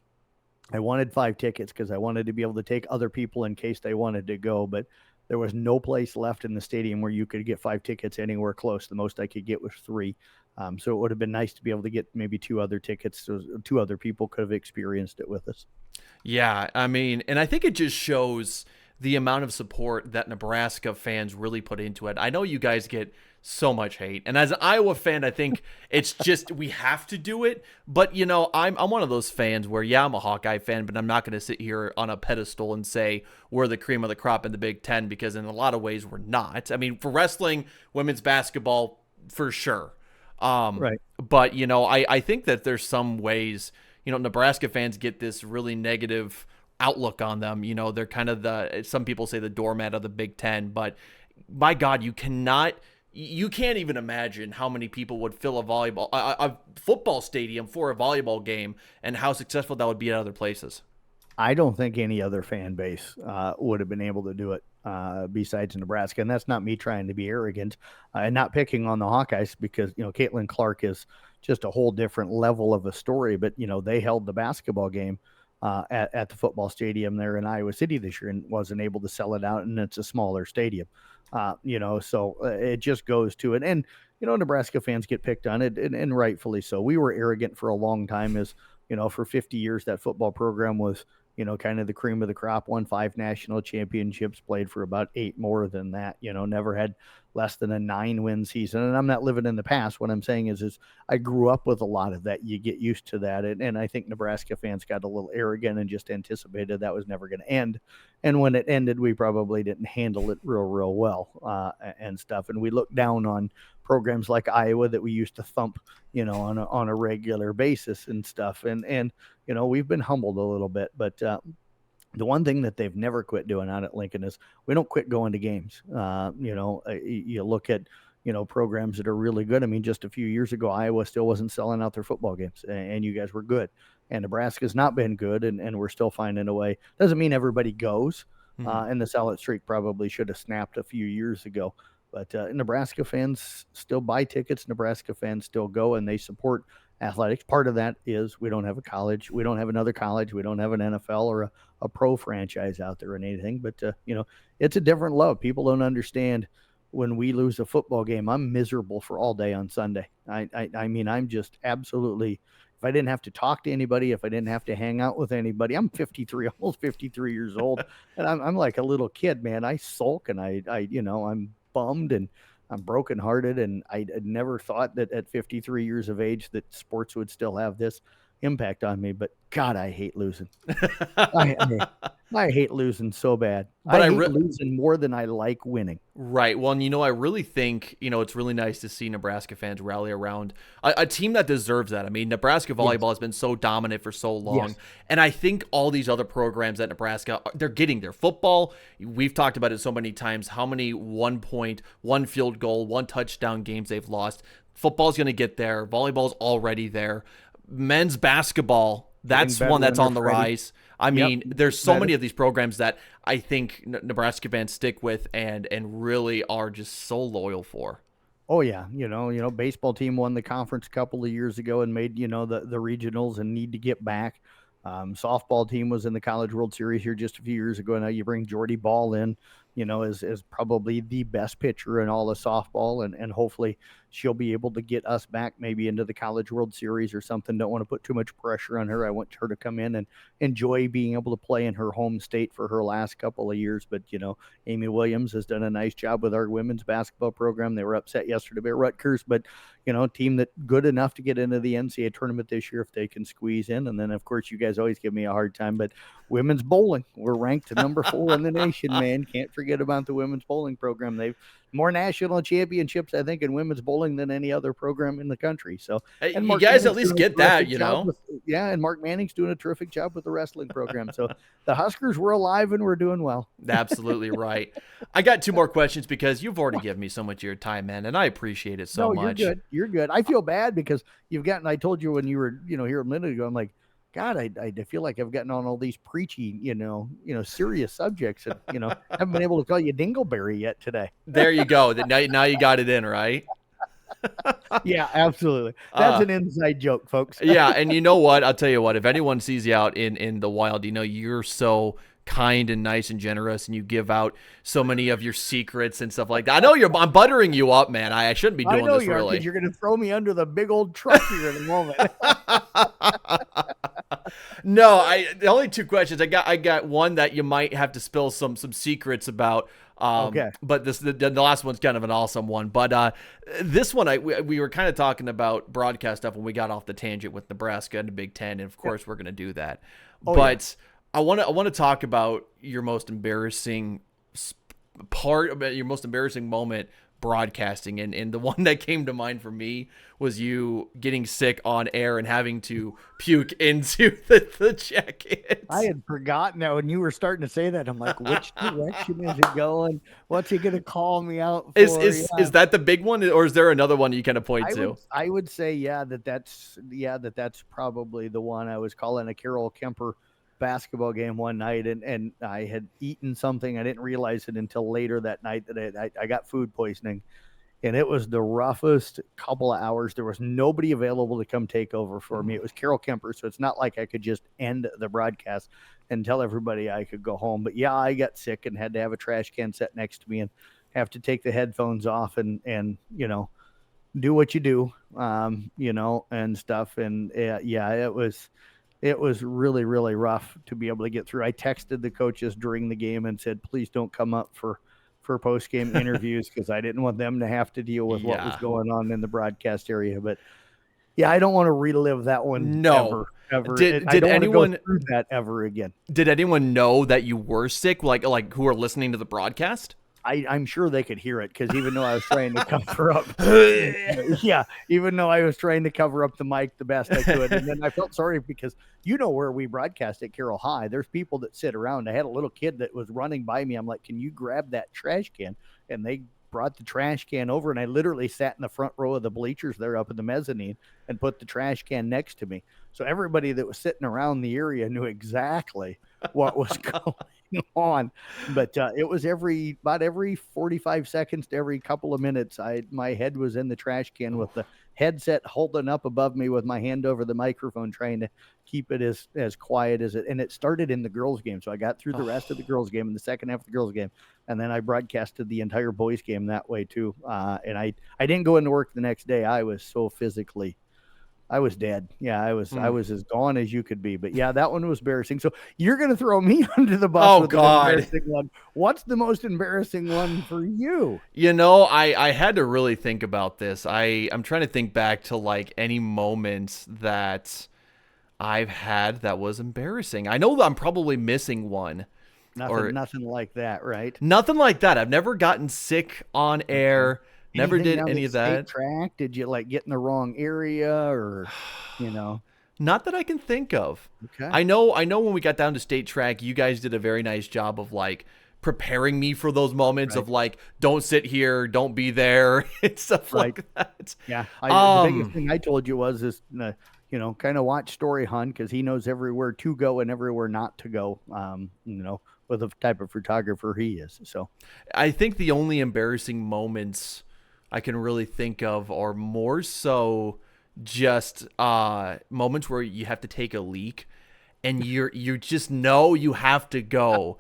I wanted 5 tickets because I wanted to be able to take other people in case they wanted to go, but there was no place left in the stadium where you could get 5 tickets anywhere close. The most I could get was 3. So it would have been nice to be able to get maybe 2 other tickets so 2 other people could have experienced it with us. Yeah, I mean, and I think it just shows the amount of support that Nebraska fans really put into it. I know you guys get so much hate, and as an Iowa fan, I think it's just we have to do it. But I'm one of those fans where I'm a Hawkeye fan, but I'm not going to sit here on a pedestal and say we're the cream of the crop in the Big Ten, because in a lot of ways we're not. I mean, for wrestling, women's basketball, for sure. Right. But I think that there's some ways Nebraska fans get this really negative outlook on them. They're kind of some people say the doormat of the Big Ten, but my God, you can't even imagine how many people would fill a football stadium for a volleyball game and how successful that would be at other places. I don't think any other fan base would have been able to do it besides Nebraska. And that's not me trying to be arrogant and not picking on the Hawkeyes because, Caitlin Clark is just a whole different level of a story. But, they held the basketball game at the football stadium there in Iowa City this year and wasn't able to sell it out. And it's a smaller stadium, so it just goes to it. And, Nebraska fans get picked on it and rightfully so. We were arrogant for a long time as, for 50 years, that football program was, kind of the cream of the crop, won 5 national championships, played for about 8 more than that, never had less than a 9-win season. And I'm not living in the past. What I'm saying is I grew up with a lot of that. You get used to that. And I think Nebraska fans got a little arrogant and just anticipated that was never going to end. And when it ended, we probably didn't handle it real well and stuff. And we looked down on programs like Iowa that we used to thump, on a regular basis and stuff. And we've been humbled a little bit, but the one thing that they've never quit doing out at Lincoln is we don't quit going to games. You look at, programs that are really good. I mean, just a few years ago, Iowa still wasn't selling out their football games and you guys were good, and Nebraska's not been good. And we're still finding a way. Doesn't mean everybody goes. And the sell-out streak probably should have snapped a few years ago. But Nebraska fans still buy tickets. Nebraska fans still go, and they support athletics. Part of that is we don't have a college. We don't have another college. We don't have an NFL or a pro franchise out there or anything. But, it's a different love. People don't understand when we lose a football game. I'm miserable for all day on Sunday. I mean, I'm just absolutely – if I didn't have to talk to anybody, if I didn't have to hang out with anybody, I'm 53, almost 53 years old, and I'm like a little kid, man. I sulk, and I'm bummed and I'm brokenhearted, and I never thought that at 53 years of age that sports would still have this impact on me. But God, I hate losing. I hate losing so bad. But I hate losing more than I like winning. Right. Well, and I really think, it's really nice to see Nebraska fans rally around a team that deserves that. I mean, Nebraska volleyball has been so dominant for so long. Yes. And I think all these other programs at Nebraska, they're getting their football. We've talked about it so many times, how many 1 point, 1 field goal, 1 touchdown games they've lost. Football's going to get there. Volleyball's already there. Men's basketball That's one that's on the rise. I mean, Yep, there's so better. many of these programs that I think Nebraska fans stick with and really are just so loyal for. Oh yeah, baseball team won the conference a couple of years ago and made the regionals and need to get back. Softball team was in the College World Series here just a few years ago. Now you bring Jordy Ball in, as probably the best pitcher in all of softball, and hopefully she'll be able to get us back maybe into the College World Series or something. Don't want to put too much pressure on her. I want her to come in and enjoy being able to play in her home state for her last couple of years. But Amy Williams has done a nice job with our women's basketball program. They were upset yesterday by Rutgers, but team that good enough to get into the NCAA tournament this year if they can squeeze in. And then of course you guys always give me a hard time, but women's bowling, we're ranked number 4 in the nation, man. Can't forget about the women's bowling program. They've more national championships, I think, in women's bowling than any other program in the country. So, and you guys at least get that, and Mark Manning's doing a terrific job with the wrestling program. So the Huskers were alive and we're doing well. Absolutely right. I got 2 more questions because you've already given me so much of your time, man, and I appreciate it so much. You're good. I feel bad because I told you when you were, here a minute ago, I'm like, God, I feel like I've gotten on all these preachy, serious subjects, and haven't been able to call you Dingleberry yet today. There you go. Now you got it in, right? Yeah, absolutely. That's an inside joke, folks. Yeah, and you know what? I'll tell you what. If anyone sees you out in the wild, you're so kind and nice and generous, and you give out so many of your secrets and stuff like that. I know I'm buttering you up, man. I shouldn't be doing this really. You're going to throw me under the big old truck here in a moment. No, the only 2 questions I got one that you might have to spill some secrets about. Okay. But the last one's kind of an awesome one. But this one, we were kind of talking about broadcast stuff when we got off the tangent with Nebraska and the Big Ten, and of course we're going to do that. But I want to talk about your most embarrassing your most embarrassing moment broadcasting, and the one that came to mind for me was you getting sick on air and having to puke into the jacket. I had forgotten that when you were starting to say that. I'm like, which direction is it going? What's he gonna call me out for? Is that the big one, or is there another one you kind of point to? I would say that's probably the one. I was calling a Carol Kemper basketball game one night, and I had eaten something. I didn't realize it until later that night that I got food poisoning, and it was the roughest couple of hours. There was nobody available to come take over for me. It was Carol Kemper, so it's not like I could just end the broadcast and tell everybody I could go home. But yeah, I got sick and had to have a trash can set next to me and have to take the headphones off and do what you do, and stuff. And it was really, really rough to be able to get through. I texted the coaches during the game and said, please don't come up for post-game interviews because I didn't want them to have to deal with what was going on in the broadcast area. But yeah, I don't want to relive that one ever. Did anyone go through that ever again? Did anyone know that you were sick, like who are listening to the broadcast? I'm sure they could hear it because even though I was trying to cover up, even though I was trying to cover up the mic the best I could, and then I felt sorry because where we broadcast at Carroll High, there's people that sit around. I had a little kid that was running by me. I'm like, "Can you grab that trash can?" And they brought the trash can over, and I literally sat in the front row of the bleachers there up in the mezzanine and put the trash can next to me. So everybody that was sitting around the area knew exactly what was going on. But it was about every 45 seconds to every couple of minutes, my head was in the trash can with the headset holding up above me with my hand over the microphone, trying to keep it as quiet as it. And it started in the girls' game. So I got through the rest of the girls' game in the second half of the girls' game. And then I broadcasted the entire boys' game that way too. And I didn't go into work the next day. I was so I was dead. Yeah, I was as gone as you could be. But yeah, that one was embarrassing. So you're going to throw me under the bus. Oh, with God. An embarrassing one. What's the most embarrassing one for you? I had to really think about this. I'm trying to think back to like any moments that I've had that was embarrassing. I know that I'm probably missing one. Nothing like that, right? Nothing like that. I've never gotten sick on air. Never did any of that. Track? Did you get in the wrong area or, Not that I can think of. Okay. I know when we got down to state track, you guys did a very nice job of preparing me for those moments of don't sit here, don't be there, and stuff like that. Yeah. The biggest thing I told you was kind of watch Story Hunt because he knows everywhere to go and everywhere not to go. With the type of photographer he is. So I think the only embarrassing moments I can really think of are more so just moments where you have to take a leak and you just know you have to go.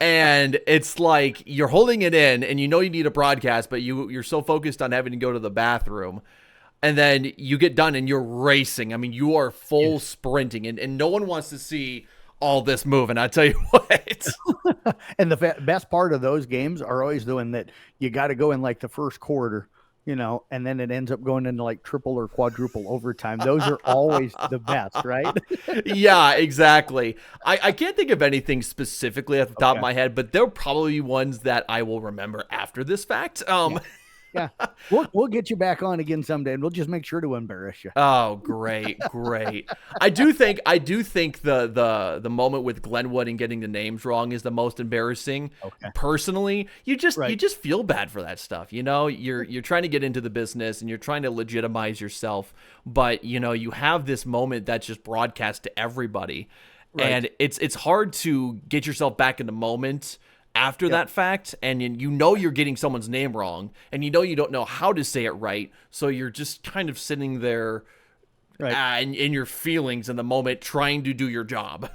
And it's like you're holding it in and you know you need a broadcast, but you're so focused on having to go to the bathroom. And then you get done and you're racing. I mean, you are full sprinting and no one wants to see all this move. And I tell you what. And the best part of those games are always doing that. You got to go in like the first quarter, and then it ends up going into like triple or quadruple overtime. Those are always the best, right? Yeah, exactly. I can't think of anything specifically off the top of my head, but there will probably be ones that I will remember after this fact. Yeah. We'll get you back on again someday, and we'll just make sure to embarrass you. Oh, great. I do think the moment with Glenwood and getting the names wrong is the most embarrassing. Okay. Personally, you just feel bad for that stuff. You're trying to get into the business and you're trying to legitimize yourself, but you have this moment that's just broadcast to everybody. Right. And it's hard to get yourself back in the moment after that fact, and you're getting someone's name wrong, and you don't know how to say it right, so you're just kind of sitting there in your feelings in the moment trying to do your job.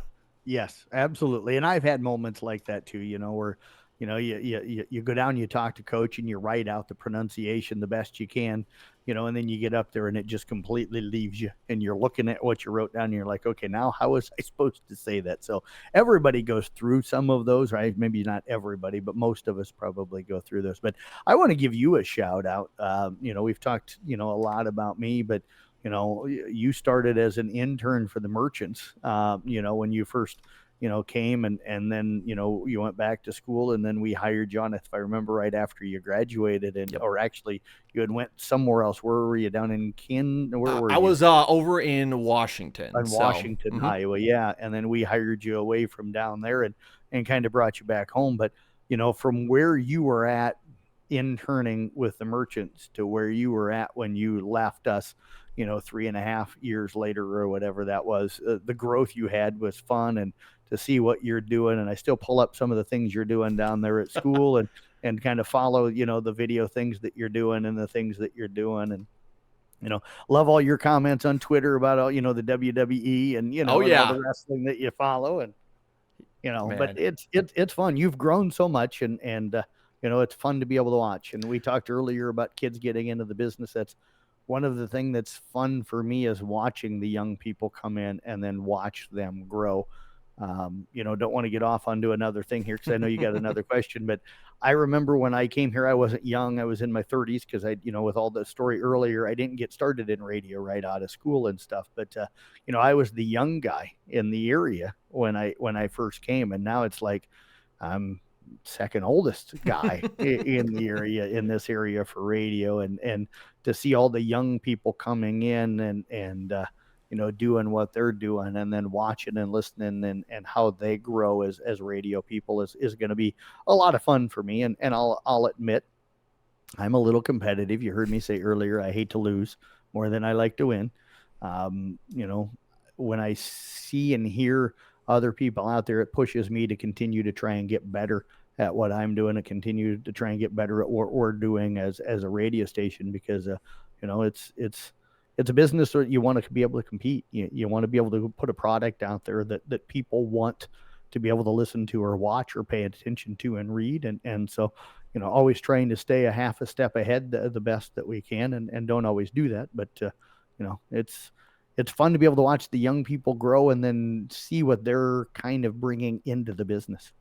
Yes, absolutely. And I've had moments like that too, where you go down, you talk to coach, and you write out the pronunciation the best you can, and then you get up there and it just completely leaves you, and you're looking at what you wrote down and you're like, okay, now how was I supposed to say that? So everybody goes through some of those, right? Maybe not everybody, but most of us probably go through those. But I want to give you a shout out. We've talked, a lot about me, but you started as an intern for the Merchants, when you first came, and then, you went back to school, and then we hired you on, if I remember right, after you graduated, and or actually you had went somewhere else. Where were you? Down in where were you? I was over in Washington. Washington, Iowa. Yeah. And then we hired you away from down there and kind of brought you back home. But, from where you were at interning with the Merchants to where you were at when you left us, 3.5 years later or whatever that was, the growth you had was fun, and to see what you're doing. And I still pull up some of the things you're doing down there at school and kind of follow, the video things that you're doing and the things that you're doing. And, love all your comments on Twitter about all, the WWE and, all the wrestling that you follow. And, but it's fun. You've grown so much, and it's fun to be able to watch. And we talked earlier about kids getting into the business. That's one of the things that's fun for me, is watching the young people come in and then watch them grow. Don't want to get off onto another thing here, because I know you got another question, but I remember when I came here, I wasn't young. I was in my 30s, because with all the story earlier, I didn't get started in radio right out of school and stuff. But, I was the young guy in the area when I first came, and now it's like I'm second oldest guy in the area, in this area for radio, and to see all the young people coming in and doing what they're doing, and then watching and listening and how they grow as radio people is going to be a lot of fun for me. And I'll admit, I'm a little competitive. You heard me say earlier, I hate to lose more than I like to win. When I see and hear other people out there, it pushes me to continue to try and get better at what I'm doing, and continue to try and get better at what we're doing as a radio station, because it's a business where you want to be able to compete. You want to be able to put a product out there that people want to be able to listen to or watch or pay attention to and read. And so, always trying to stay a half a step ahead, the best that we can, and don't always do that. But, it's fun to be able to watch the young people grow and then see what they're kind of bringing into the business.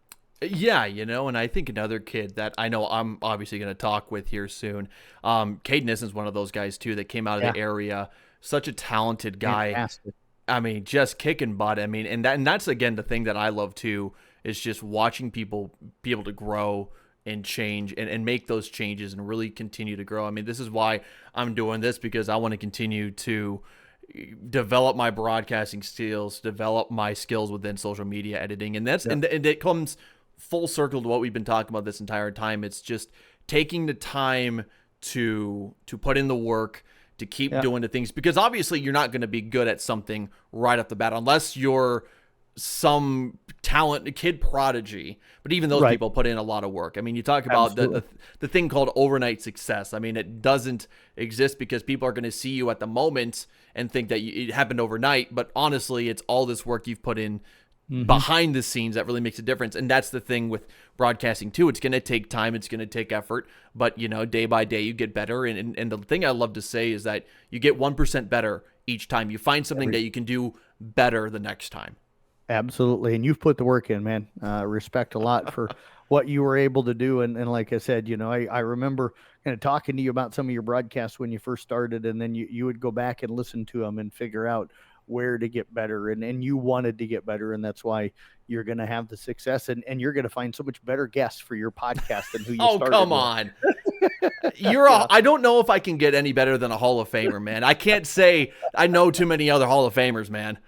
Yeah, and I think another kid that I know I'm obviously going to talk with here soon, Caden Nissen's one of those guys too that came out of the area. Such a talented guy. Fantastic. I mean, just kicking butt. I mean, and that's again the thing that I love too, is just watching people be able to grow and change and make those changes and really continue to grow. I mean, this is why I'm doing this, because I want to continue to develop my broadcasting skills, develop my skills within social media editing, and and it comes full circle to what we've been talking about this entire time. It's just taking the time to put in the work, to keep doing the things, because obviously you're not going to be good at something right off the bat unless you're some talent, kid prodigy. But even those people put in a lot of work. I mean, you talk about the thing called overnight success. I mean, it doesn't exist because people are going to see you at the moment and think that it happened overnight. But honestly, it's all this work you've put in behind the scenes that really makes a difference. And that's the thing with broadcasting too. It's going to take time. It's going to take effort, but day by day you get better. And the thing I love to say is that you get 1% better each time. You find something that you can do better the next time. Absolutely. And you've put the work in, man. Respect a lot for what you were able to do. And like I said, I remember kind of talking to you about some of your broadcasts when you first started, and then you would go back and listen to them and figure out where to get better. And you wanted to get better. And that's why you're going to have the success, and you're going to find so much better guests for your podcast than who you started come with. on. I don't know if I can get any better than a Hall of Famer, man. I can't say I know too many other Hall of Famers, man.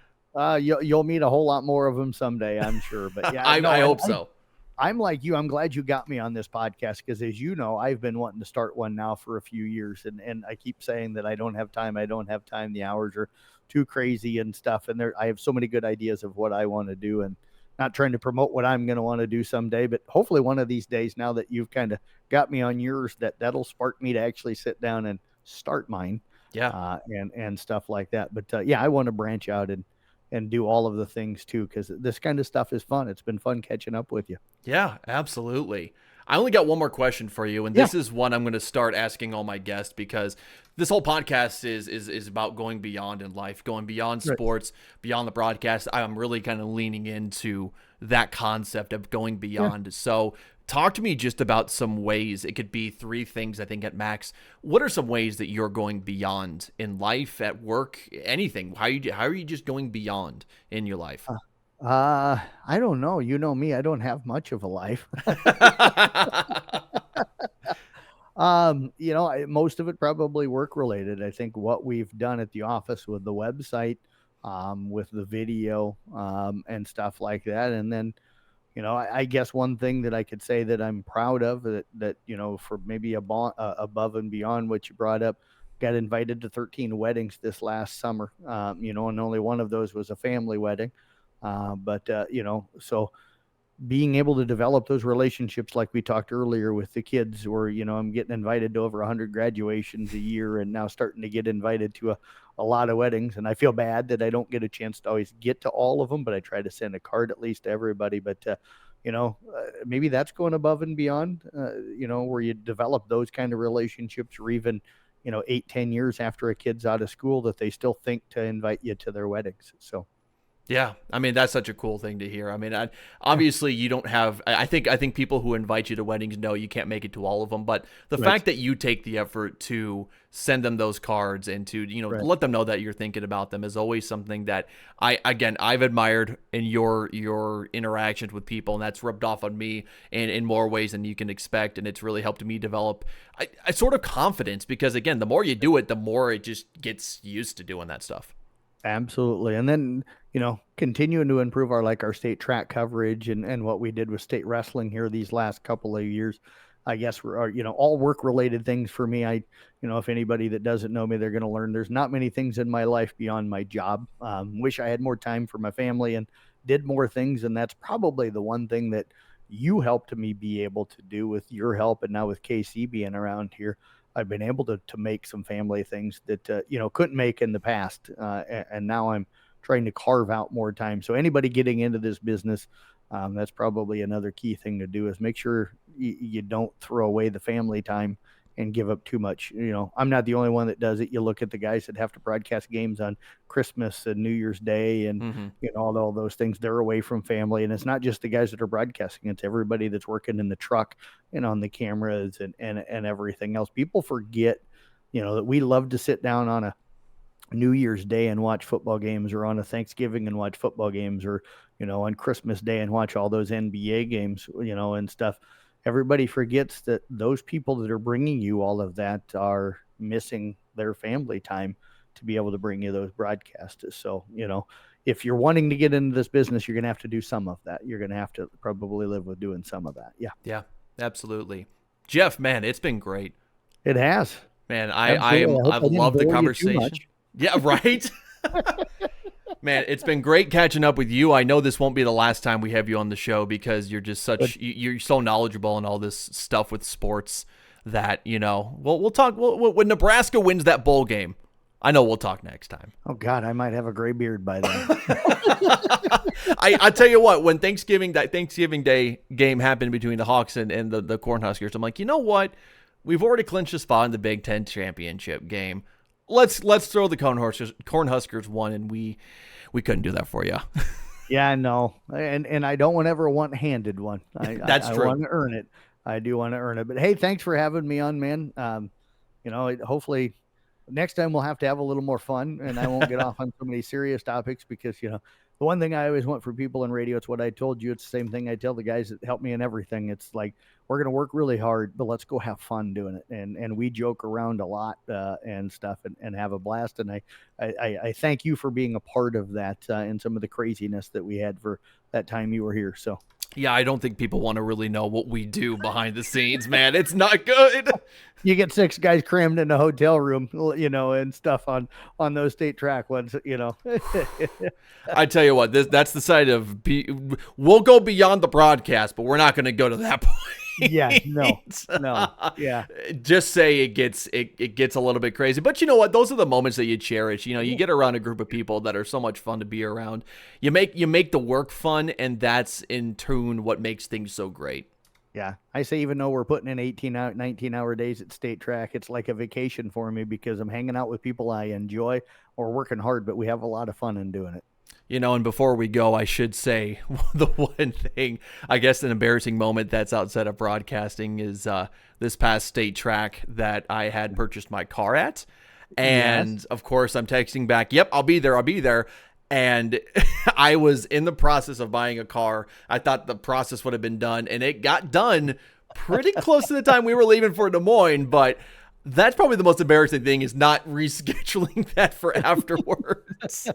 You'll meet a whole lot more of them someday, I'm sure. But yeah, I hope so. I'm like you. I'm glad you got me on this podcast because, as you know, I've been wanting to start one now for a few years, and I keep saying that I don't have time. I don't have time. The hours are too crazy and stuff. And I have so many good ideas of what I want to do, and not trying to promote what I'm going to want to do someday, but hopefully one of these days, now that you've kind of got me on yours, that'll spark me to actually sit down and start mine. Yeah. And stuff like that. But yeah, I want to branch out and do all of the things too, because this kind of stuff is fun. It's been fun catching up with you. Yeah, absolutely. I only got one more question for you, and this is one I'm going to start asking all my guests, because this whole podcast is about going beyond in life, going beyond sports, beyond the broadcast. I'm really kind of leaning into that concept of going beyond. So talk to me just about some ways. It could be 3 things, I think, at max. What are some ways that you're going beyond in life, at work, anything? How are you just going beyond in your life? I don't know. You know me, I don't have much of a life. Most of it probably work related. I think what we've done at the office with the website, with the video, and stuff like that. And then, I guess one thing that I could say that I'm proud of that for maybe above and beyond what you brought up, got invited to 13 weddings this last summer. And only one of those was a family wedding. So being able to develop those relationships, like we talked earlier with the kids, where, I'm getting invited to over 100 graduations a year, and now starting to get invited to a lot of weddings. And I feel bad that I don't get a chance to always get to all of them, but I try to send a card at least to everybody. But, maybe that's going above and beyond, where you develop those kind of relationships, or even, 8-10 years after a kid's out of school, that they still think to invite you to their weddings. So. Yeah, I mean, that's such a cool thing to hear. I mean, obviously you don't have. I think people who invite you to weddings know you can't make it to all of them, but the fact that you take the effort to send them those cards and to let them know that you're thinking about them is always something that I've admired in your interactions with people, and that's rubbed off on me in more ways than you can expect, and it's really helped me develop a sort of confidence, because again, the more you do it, the more it just gets used to doing that stuff. Absolutely. And then, continuing to improve our state track coverage and what we did with state wrestling here these last couple of years, I guess are, all work related things for me. If anybody that doesn't know me, they're going to learn there's not many things in my life beyond my job. Wish I had more time for my family and did more things. And that's probably the one thing that you helped me be able to do with your help. And now with KC being around here, I've been able to make some family things that, couldn't make in the past. And now I'm trying to carve out more time. So anybody getting into this business, that's probably another key thing to do, is make sure you don't throw away the family time and give up too much. I'm not the only one that does it. You look at the guys that have to broadcast games on Christmas and New Year's Day and, all those things. They're away from family. And it's not just the guys that are broadcasting. It's everybody that's working in the truck and on the cameras and everything else. People forget, that we love to sit down on a New Year's Day and watch football games, or on a Thanksgiving and watch football games, or, on Christmas Day and watch all those NBA games, and stuff. Everybody forgets that those people that are bringing you all of that are missing their family time to be able to bring you those broadcasts. So, if you're wanting to get into this business, you're going to have to do some of that. You're going to have to probably live with doing some of that. Yeah. Yeah, absolutely. Jeff, man, it's been great. It has. Man, I've loved the conversation. Yeah, right? Man, it's been great catching up with you. I know this won't be the last time we have you on the show because you're just you're so knowledgeable in all this stuff with sports that, we'll talk when Nebraska wins that bowl game. I know we'll talk next time. Oh God, I might have a gray beard by then. I tell you what, when Thanksgiving Day game happened between the Hawks and the Cornhuskers, I'm like, you know what? We've already clinched a spot in the Big Ten championship game. Let's throw the Cornhuskers one, and we couldn't do that for you. Yeah, no, and I don't ever want-handed one. That's true. I want to earn it. I do want to earn it. But hey, thanks for having me on, man. Hopefully next time we'll have to have a little more fun, and I won't get off on so many serious topics because, the one thing I always want for people in radio, it's what I told you. It's the same thing I tell the guys that help me in everything. It's like, we're going to work really hard, but let's go have fun doing it. And we joke around a lot and stuff and have a blast. And I thank you for being a part of that and some of the craziness that we had for that time you were here. So. Yeah, I don't think people want to really know what we do behind the scenes, man. It's not good. You get 6 guys crammed in a hotel room, and stuff on those state track ones, I tell you what, that's the side of we'll go beyond the broadcast, but we're not going to go to that point. Yeah, no, yeah. Just say it gets a little bit crazy, but you know what? Those are the moments that you cherish. You get around a group of people that are so much fun to be around. You make the work fun, and that's in turn what makes things so great. Yeah, I say even though we're putting in 19-hour days at state track, it's like a vacation for me because I'm hanging out with people I enjoy or working hard, but we have a lot of fun in doing it. And before we go, I should say the one thing, I guess an embarrassing moment that's outside of broadcasting is this past state track that I had purchased my car at. And yes. Of course, I'm texting back, yep, I'll be there. And I was in the process of buying a car. I thought the process would have been done, and it got done pretty close to the time we were leaving for Des Moines. But that's probably the most embarrassing thing is not rescheduling that for afterwards.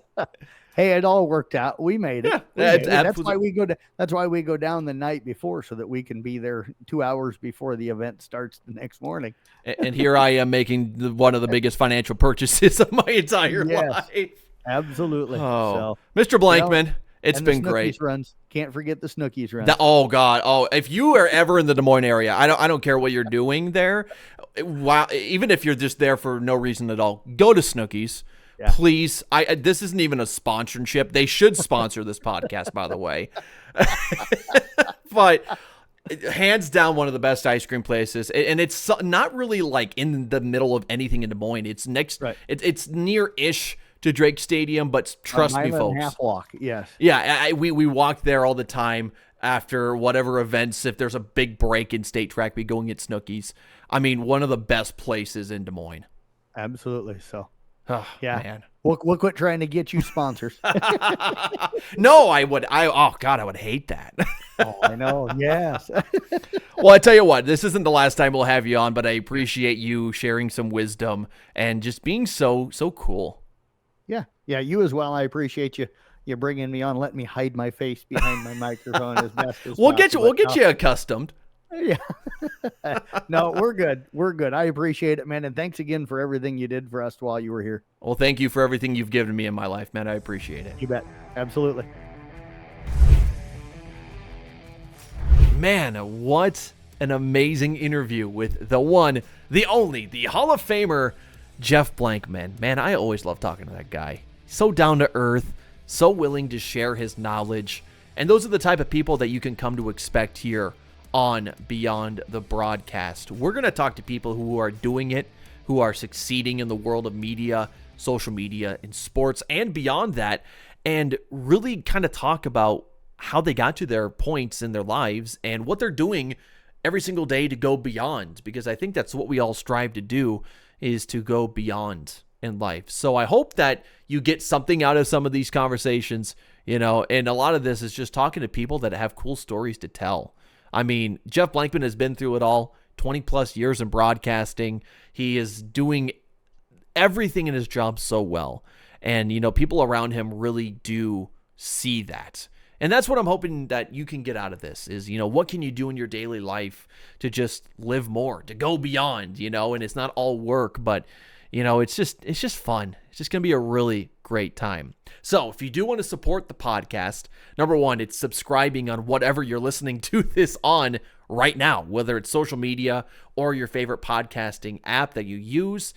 Hey, it all worked out. We made it. Yeah, that's why we go. That's why we go down the night before so that we can be there 2 hours before the event starts the next morning. And here I am making one of the biggest financial purchases of my entire life. Absolutely. Oh, so, Mr. Blankman, it's been great. Runs. Can't forget the Snookies runs. Oh God. Oh, if you are ever in the Des Moines area, I don't care what you're doing there. Wow. Even if you're just there for no reason at all, go to Snookies. Yeah. Please, this isn't even a sponsorship. They should sponsor this podcast, by the way. But hands down, one of the best ice cream places, and it's not really like in the middle of anything in Des Moines. It's next. Right. It's near-ish to Drake Stadium, but trust me, folks. Half walk, yes. Yeah, we walk there all the time after whatever events. If there's a big break in state track, we go and get Snookies. I mean, one of the best places in Des Moines. Absolutely. So. Oh, yeah, man. We'll quit trying to get you sponsors. No, I would. Oh God, I would hate that. Oh, I know. Yes. Well, I tell you what, this isn't the last time we'll have you on, but I appreciate you sharing some wisdom and just being so cool. Yeah, you as well. I appreciate you bringing me on, letting me hide my face behind my microphone as best as We'll get you accustomed. Yeah. No, we're good. We're good. I appreciate it, man. And thanks again for everything you did for us while you were here. Well, thank you for everything you've given me in my life, man. I appreciate it. You bet. Absolutely. Man, what an amazing interview with the one, the only, the Hall of Famer, Jeff Blankman. Man, I always love talking to that guy. So down to earth, so willing to share his knowledge. And those are the type of people that you can come to expect here on Beyond the Broadcast. We're going to talk to people who are doing it, who are succeeding in the world of media, social media, and sports, and beyond that, and really kind of talk about how they got to their points in their lives and what they're doing every single day to go beyond, because I think that's what we all strive to do, is to go beyond in life. So I hope that you get something out of some of these conversations, and a lot of this is just talking to people that have cool stories to tell. I mean, Jeff Blankman has been through it all, 20 plus years in broadcasting. He is doing everything in his job so well. And, people around him really do see that. And that's what I'm hoping that you can get out of this is, what can you do in your daily life to just live more, to go beyond, and it's not all work, but it's just fun. It's just going to be a really great time. So if you do want to support the podcast, number one, it's subscribing on whatever you're listening to this on right now, whether it's social media or your favorite podcasting app that you use.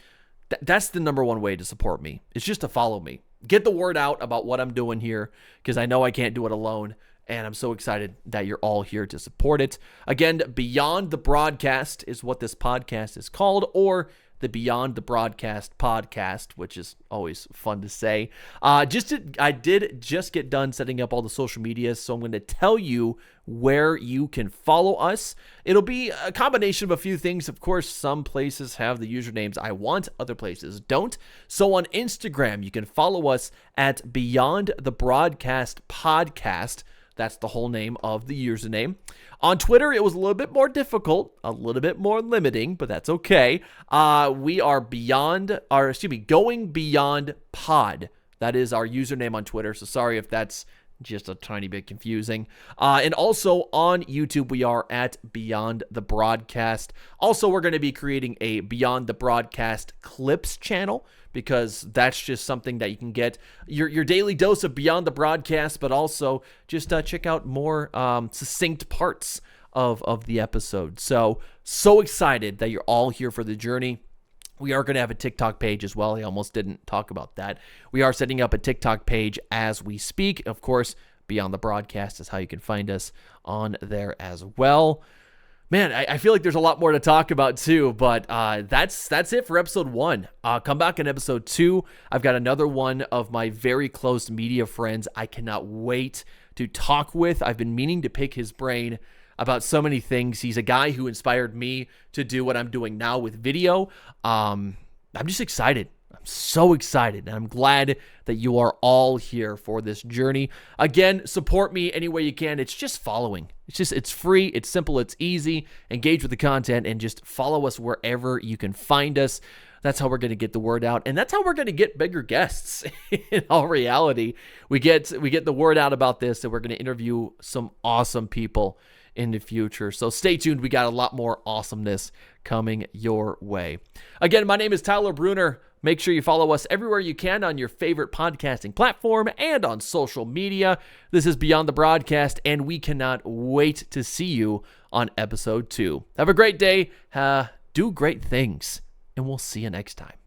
That's the number one way to support me. It's just to follow me. Get the word out about what I'm doing here, because I know I can't do it alone. And I'm so excited that you're all here to support it. Again, Beyond the Broadcast is what this podcast is called, or the Beyond the Broadcast podcast, which is always fun to say. I did just get done setting up all the social medias, so I'm going to tell you where you can follow us. It'll be a combination of a few things. Of course, some places have the usernames I want, other places don't. So on Instagram, you can follow us at Beyond the Broadcast Podcast. That's the whole name of the username. On Twitter, it was a little bit more difficult, a little bit more limiting, but that's okay. We are Going Beyond Pod. That is our username on Twitter. So sorry if that's just a tiny bit confusing. And also on YouTube, we are at Beyond the Broadcast. Also, we're going to be creating a Beyond the Broadcast Clips channel, because that's just something that you can get your daily dose of Beyond the Broadcast, but also just check out more succinct parts of the episode. So excited that you're all here for the journey. We are going to have a TikTok page as well. I almost didn't talk about that. We are setting up a TikTok page as we speak. Of course, Beyond the Broadcast is how you can find us on there as well. Man, I feel like there's a lot more to talk about too, but that's it for episode 1. Come back in episode 2. I've got another one of my very close media friends I cannot wait to talk with. I've been meaning to pick his brain about so many things. He's a guy who inspired me to do what I'm doing now with video. I'm just excited. I'm so excited, and I'm glad that you are all here for this journey. Again, support me any way you can. It's just following. It's free, it's simple, it's easy. Engage with the content and just follow us wherever you can find us. That's how we're going to get the word out, and that's how we're going to get bigger guests. In all reality, we get the word out about this, and we're going to interview some awesome people in the future. So stay tuned. We got a lot more awesomeness coming your way. Again, my name is Tyler Bruner. Make sure you follow us everywhere you can on your favorite podcasting platform and on social media. This is Beyond the Broadcast, and we cannot wait to see you on episode 2. Have a great day. Do great things, and we'll see you next time.